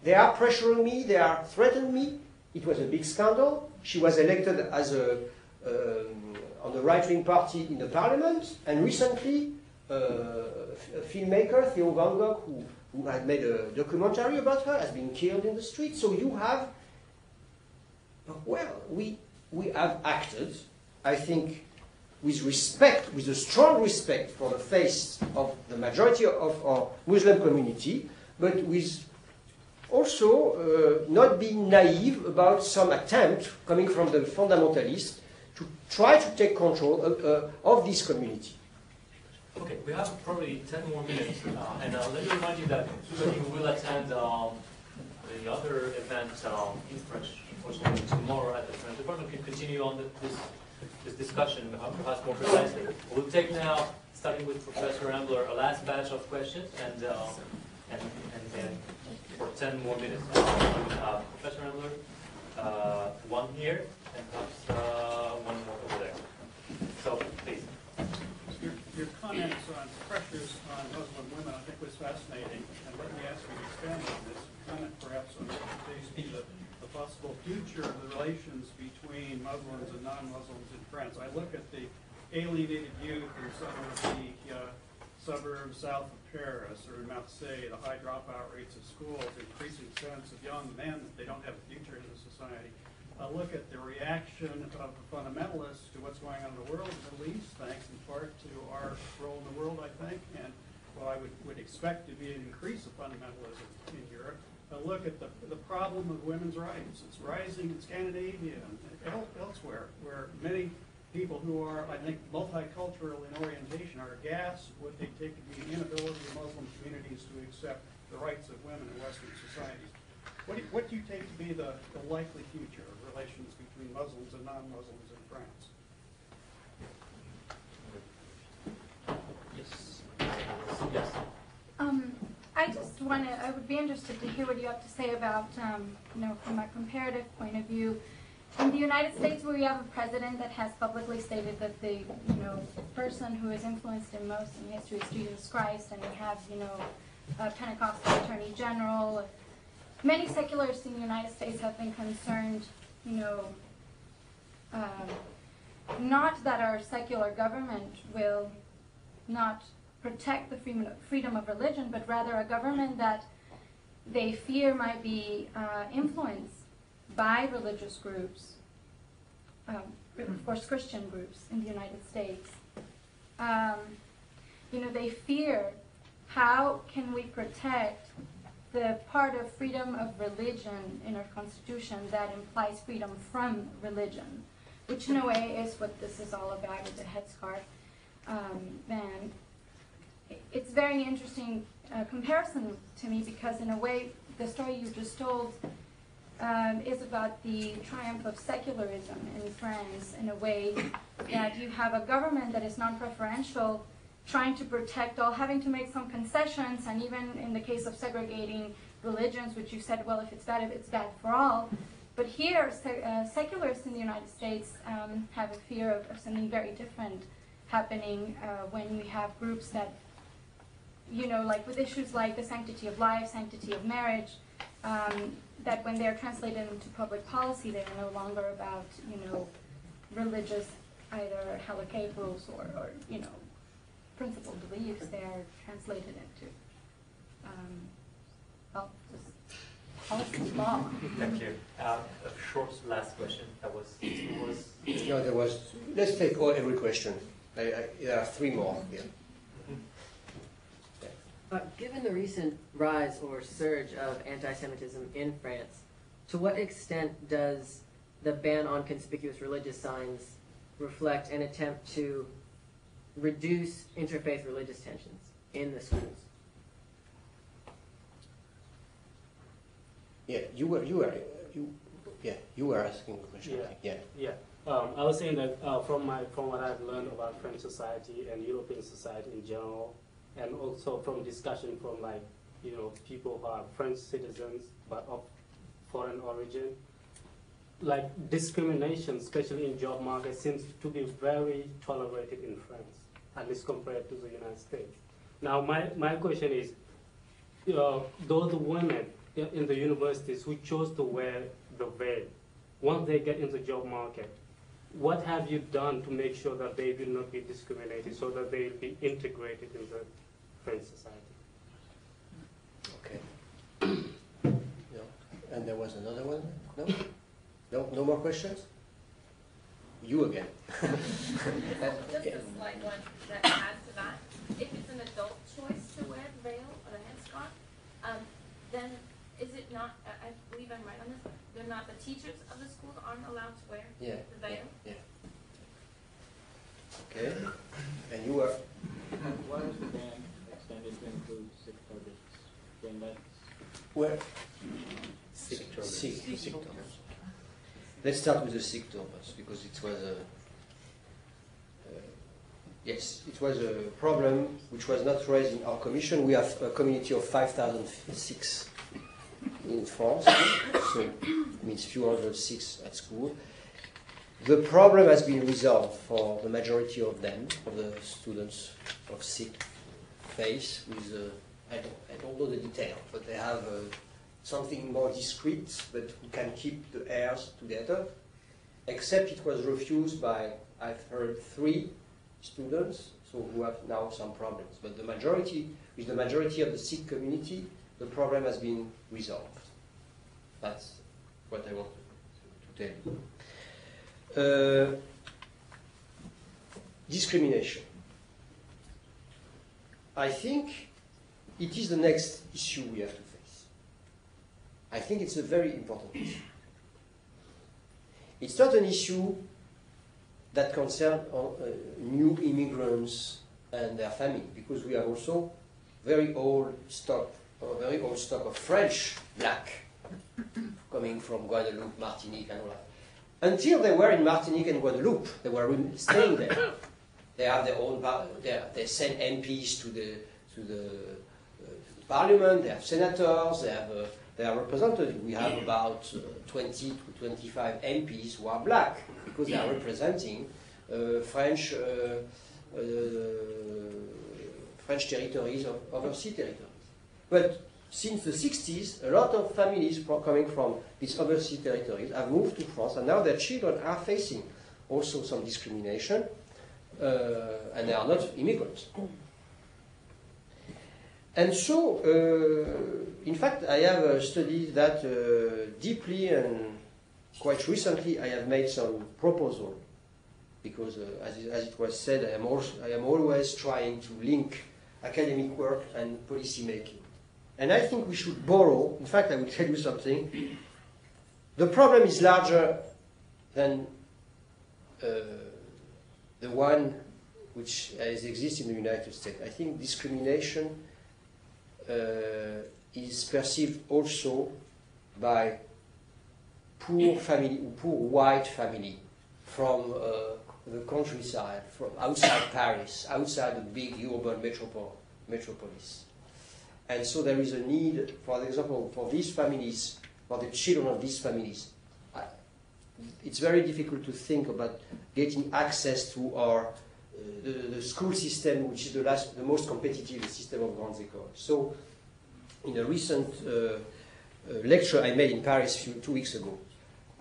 they are pressuring me, they are threatening me. It was a big scandal. She was elected as on the right-wing party in the parliament, and recently a filmmaker, Theo Van Gogh, who had made a documentary about her, has been killed in the street. So you have, well, we have acted, I think, with respect, with a strong respect for the faith of the majority of our Muslim community, but with also not being naive about some attempt coming from the fundamentalists to try to take control of this community. Okay, we have probably 10 more minutes, and let me remind you that everybody who will attend the other event in French, unfortunately tomorrow at the French Department, can continue on this discussion, perhaps more precisely. We'll take now, starting with Professor Ambler, a last batch of questions, and then for 10 more minutes, Professor Ambler, one here, and perhaps one more over there. So, please. Your comments on pressures on Muslim women, I think, was fascinating. And let me ask you to expand on this. Comment perhaps on what you see the possible future of the relations between Muslims and non-Muslims in France. I look at the alienated youth in some of the suburbs south of Paris or in Marseille, the high dropout rates of schools, increasing sense of young men that they don't have a future in the society. Look at the reaction of the fundamentalists to what's going on in the world, at least, thanks in part to our role in the world, I think, and what I would expect to be an increase of fundamentalism in Europe. Look at the problem of women's rights. It's rising in Scandinavia and elsewhere, where many people who are, I think, multicultural in orientation are aghast at what they take to be the inability of Muslim communities to accept the rights of women in Western societies. What do you take to be the likely future of relations between Muslims and non-Muslims in France? Yes. Yes. I would be interested to hear what you have to say about, from a comparative point of view, in the United States, where we have a president that has publicly stated that the, person who is influenced him most in history is Jesus Christ, and we have, a Pentecostal attorney general. Many secularists in the United States have been concerned, not that our secular government will not protect the freedom of religion, but rather a government that they fear might be influenced by religious groups, of course Christian groups in the United States. They fear, how can we protect the part of freedom of religion in our Constitution that implies freedom from religion, which in a way is what this is all about with the headscarf. And it's very interesting comparison to me, because in a way the story you just told is about the triumph of secularism in France, in a way that you have a government that is non-preferential, trying to protect all, having to make some concessions, and even in the case of segregating religions, which you said, well, if it's bad for all. But here, secularists in the United States have a fear of something very different happening when we have groups that, like with issues like the sanctity of life, sanctity of marriage, that when they're translated into public policy, they are no longer about, religious, either halakhic rules or principled beliefs. They are translated into, just policy law. Thank you. A short last question. No, there was. Let's take every question. There are three more here. Given the recent rise or surge of anti-Semitism in France, to what extent does the ban on conspicuous religious signs reflect an attempt to reduce interfaith religious tensions in the schools? Yeah, you were asking a question. Yeah. I was saying that from what I've learned about French society and European society in general, and also from discussion from people who are French citizens but of foreign origin, like discrimination, especially in job market, seems to be very tolerated in France, at least compared to the United States. Now, my question is, those women in the universities who chose to wear the veil, once they get in the job market, what have you done to make sure that they will not be discriminated, so that they will be integrated in the French society? Okay. No. And there was another one? No? No? No more questions? You again. Just a slight one that adds to that. If it's an adult choice to wear the veil or the headscarf, then is it not, I believe I'm right on this, they're not, the teachers of the schools aren't allowed to wear the veil? Yeah. Okay. And you are? Why is the ban extended to include Sikh tourists? Then that's Where? Sikh turbans. Let's start with the Sikh turbans, because it was yes, it was a problem which was not raised in our commission. We have a community of 5,000 Sikhs in France, so it means few hundred Sikhs at school. The problem has been resolved for the majority of them, of the students of Sikh faith, with I don't know the detail, but they have something more discreet, but who can keep the heirs together. Except it was refused by, I've heard, 3 students, so who have now some problems. But the majority, with the majority of the Sikh community, the problem has been resolved. That's what I want to tell you. Discrimination. I think it is the next issue we have to face. I think it's a very important issue. It's not an issue that concerns new immigrants and their family, because we have also very old stock of French black coming from Guadeloupe, Martinique, and all that. Until they were in Martinique and Guadeloupe, they were staying there. They have their own. They send MPs to the parliament. They have senators. They are represented. We have about 20 to 25 MPs who are black, because they are representing French territories, overseas territories. But since the 60s, a lot of families coming from these overseas territories have moved to France, and now their children are facing also some discrimination, and they are not immigrants. And so, in fact, I have studied that deeply, and quite recently I have made some proposal, because as it was said, I am always trying to link academic work and policy making. And I think we should borrow, in fact I will tell you something, the problem is larger than the one which exists in the United States. I think discrimination is perceived also by poor white family from the countryside, from outside Paris, outside the big urban metropolis. And so there is a need, for example, for these families, for the children of these families. It's very difficult to think about getting access to the school system, which is the most competitive system of grandes écoles. So, in a recent lecture I made in Paris 2 weeks ago,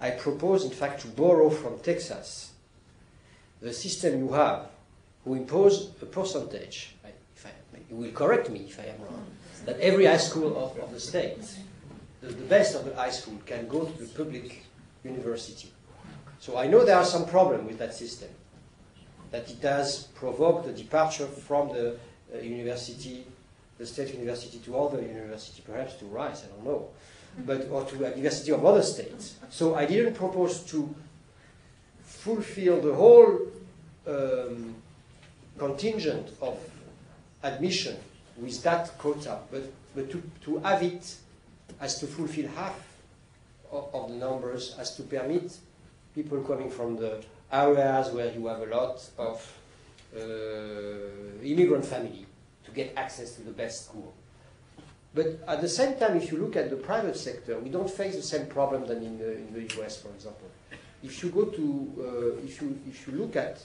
I proposed, in fact, to borrow from Texas the system you have, who impose a percentage. You will correct me if I am wrong. That every high school of the state, the best of the high school, can go to the public university. So I know there are some problems with that system, that it has provoked a departure from the university, the state university, to other university, perhaps to Rice, I don't know, or to a university of other states. So I didn't propose to fulfill the whole contingent of admission with that quota, but to have it as to fulfill half of the numbers, as to permit people coming from the areas where you have a lot of immigrant family to get access to the best school. But at the same time, if you look at the private sector, we don't face the same problem than in the US, for example. If you go to, if you look at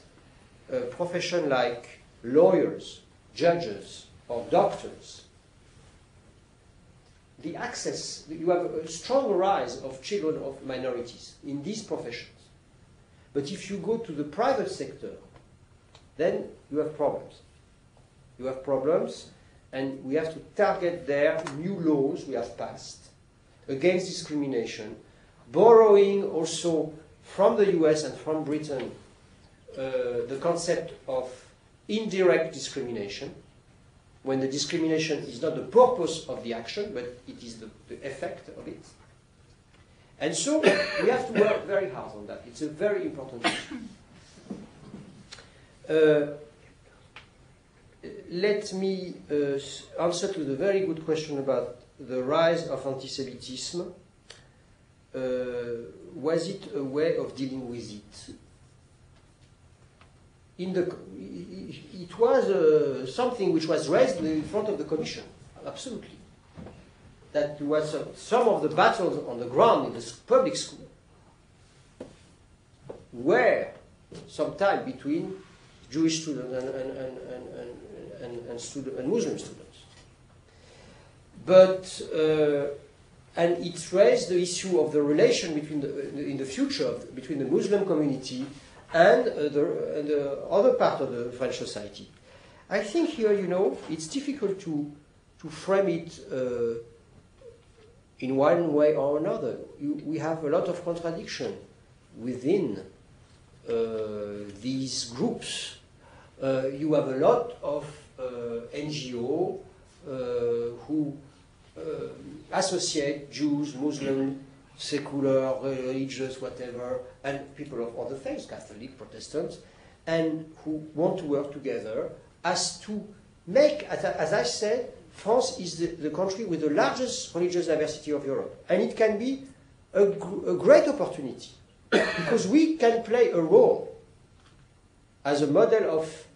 a profession like lawyers, judges, or doctors, the access, you have a strong rise of children of minorities in these professions. But if you go to the private sector, then you have problems. You have problems, and we have to target there new laws we have passed against discrimination, borrowing also from the US and from Britain the concept of indirect discrimination, when the discrimination is not the purpose of the action, but it is the effect of it. And so we have to work very hard on that. It's a very important issue. Let me answer to the very good question about the rise of anti-Semitism. Was it a way of dealing with it? It was something which was raised in front of the Commission, absolutely. That was some of the battles on the ground in the public school were sometime between Jewish students and Muslim students. But and it raised the issue of the relation between in the future between the Muslim community and the other part of the French society. I think here, it's difficult to frame it in one way or another. We have a lot of contradiction within these groups. You have a lot of NGO who associate Jews, Muslims, secular, religious, whatever, and people of other faiths, Catholic, Protestants, and who want to work together as to make, as I said, France is the country with the largest religious diversity of Europe. And it can be a great opportunity because we can play a role as a model of,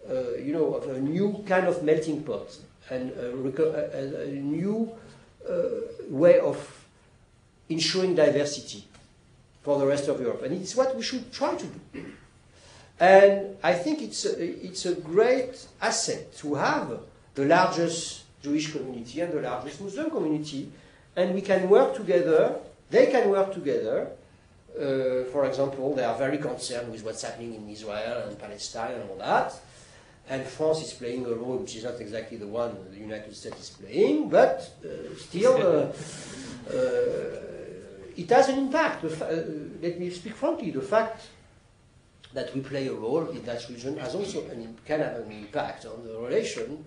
of a new kind of melting pot and a new way of ensuring diversity for the rest of Europe. And it's what we should try to do. And I think it's a great asset to have the largest Jewish community and the largest Muslim community, and we can work together, they can work together. For example, they are very concerned with what's happening in Israel and Palestine and all that, and France is playing a role which is not exactly the one the United States is playing, but still it has an impact. Let me speak frankly, the fact that we play a role in that region has also can have an impact on the relation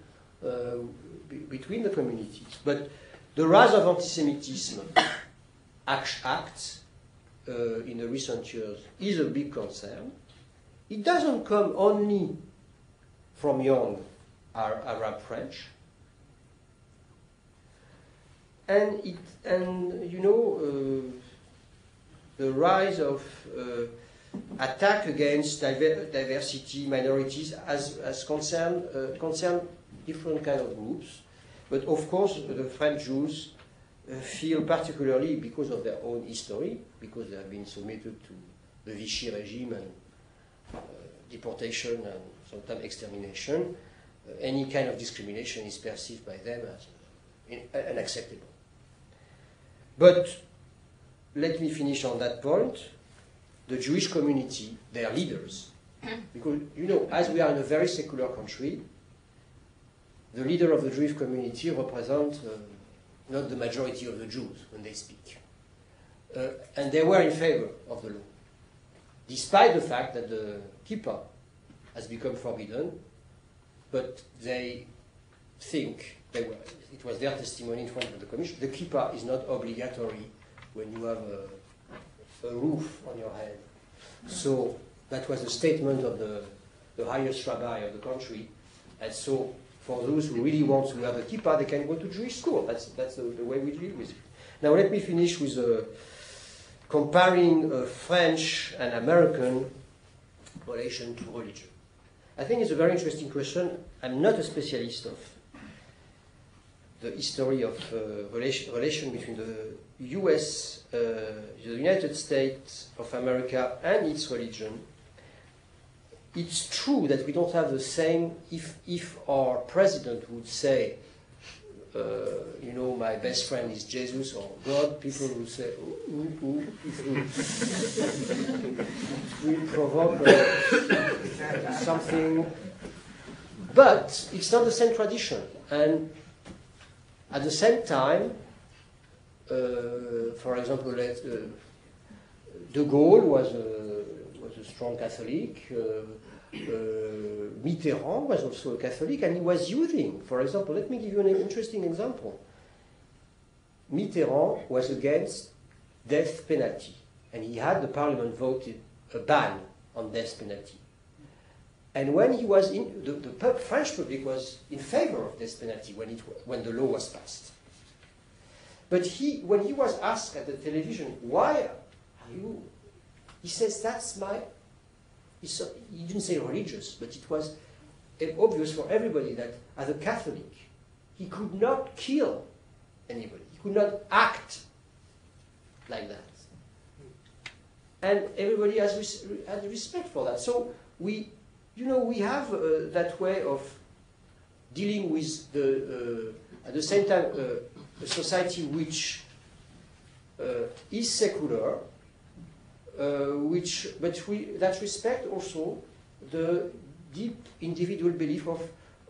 between the communities. But the rise of anti-Semitism acts in the recent years is a big concern. It doesn't come only from young Arab French, and the rise of attack against diversity, minorities, as concern different kind of groups. But of course, the French Jews feel particularly, because of their own history, because they have been submitted to the Vichy regime and deportation and sometimes extermination, any kind of discrimination is perceived by them as unacceptable. But let me finish on that point. The Jewish community, their leaders, because, as we are in a very secular country, the leader of the Jewish community represents not the majority of the Jews when they speak. And they were in favor of the law, despite the fact that the kippah has become forbidden, but they think, it was their testimony in front of the commission, the kippah is not obligatory when you have a roof on your head. So that was a statement of the highest rabbi of the country. And so for those who really want to have a kippah, they can go to Jewish school. That's the way we deal with it. Now let me finish with comparing French and American relation to religion. I think it's a very interesting question. I'm not a specialist of the history of relation between the US, the United States of America and its religion. It's true that we don't have the same, if our president would say, you know, my best friend is Jesus or God, people will say, ooh, it will provoke something. But it's not the same tradition. And at the same time, for example, De Gaulle was a strong Catholic. Mitterrand was also a Catholic, and he was using, for example, let me give you an interesting example. Mitterrand was against death penalty, and he had the parliament voted a ban on death penalty. And when he was in, the French public was in favor of death penalty when the law was passed. But when he was asked at the television, why are you, he says, that's my, he didn't say religious, but it was obvious for everybody that as a Catholic, he could not kill anybody. He could not act like that. And everybody has respect for that. So we have that way of dealing with at the same time, a society which is secular, that respect also the deep individual belief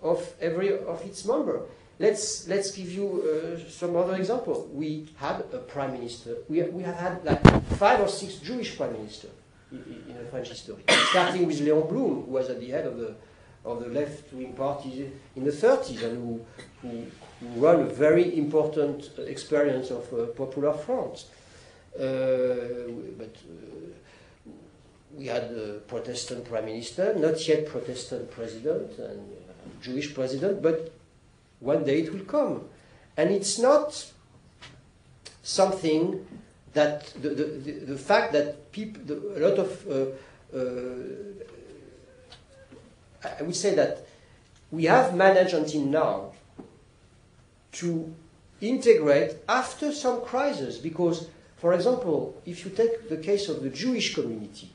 of every of its member. Let's give you some other example. We had a prime minister. We have had like 5 or 6 Jewish prime ministers in the French history, starting with Léon Blum, who was at the head of the left-wing party in the 30s and who ran a very important experience of popular France. But we had a Protestant prime minister, not yet Protestant president and Jewish president, but one day it will come. And it's not something that the fact that people, a lot of, I would say that we have managed until now to integrate after some crisis, because, for example, if you take the case of the Jewish community,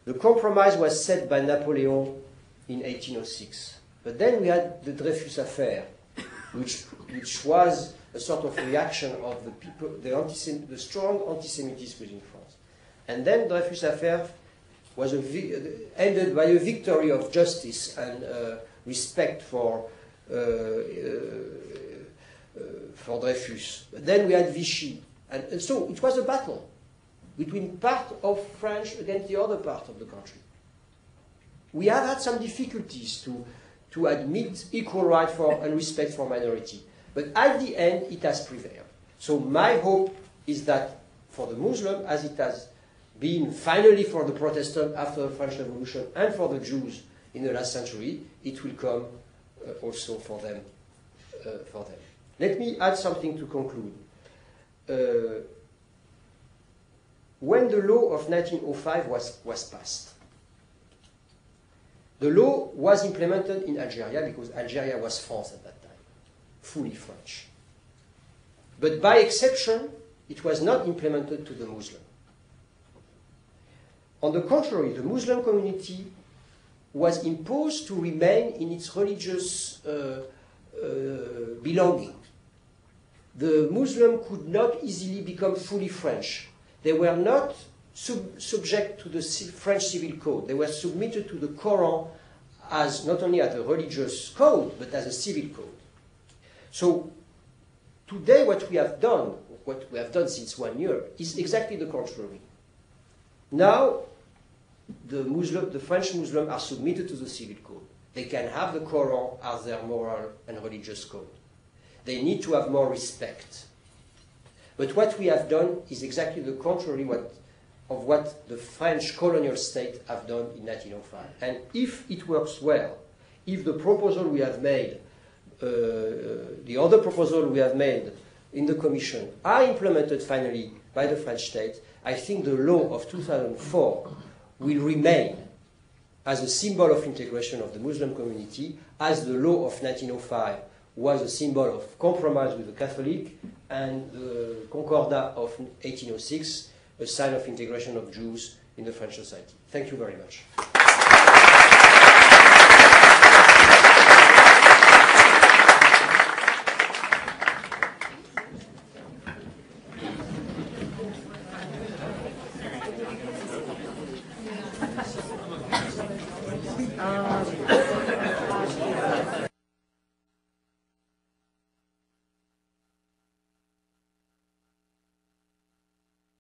the compromise was set by Napoleon in 1806. But then we had the Dreyfus affair, which was a sort of reaction of the people, the strong anti-Semitism within France. And then Dreyfus affair was ended by a victory of justice and respect for Dreyfus. But then we had Vichy. And so it was a battle between part of French against the other part of the country. We have had some difficulties to admit equal right for and respect for minority. But at the end, it has prevailed. So my hope is that for the Muslim, as it has been finally for the Protestant after the French Revolution and for the Jews in the last century, it will come also for them. Let me add something to conclude. When the law of 1905 was passed, the law was implemented in Algeria because Algeria was France at that time, fully French. But by exception, it was not implemented to the Muslim. On the contrary, the Muslim community was imposed to remain in its religious belonging. The Muslim could not easily become fully French. They were not subject to the French civil code. They were submitted to the Quran as not only as a religious code, but as a civil code. So today what we have done since 1 year, is exactly the contrary. Now the French Muslims are submitted to the civil code. They can have the Quran as their moral and religious code. They need to have more respect. But what we have done is exactly the contrary of what the French colonial state have done in 1905. And if it works well, if the proposal we have made, the other proposal we have made in the Commission are implemented finally by the French state, I think the law of 2004 will remain as a symbol of integration of the Muslim community, as the law of 1905 was a symbol of compromise with the Catholic, and the Concordat of 1806, a sign of integration of Jews in the French society. Thank you very much.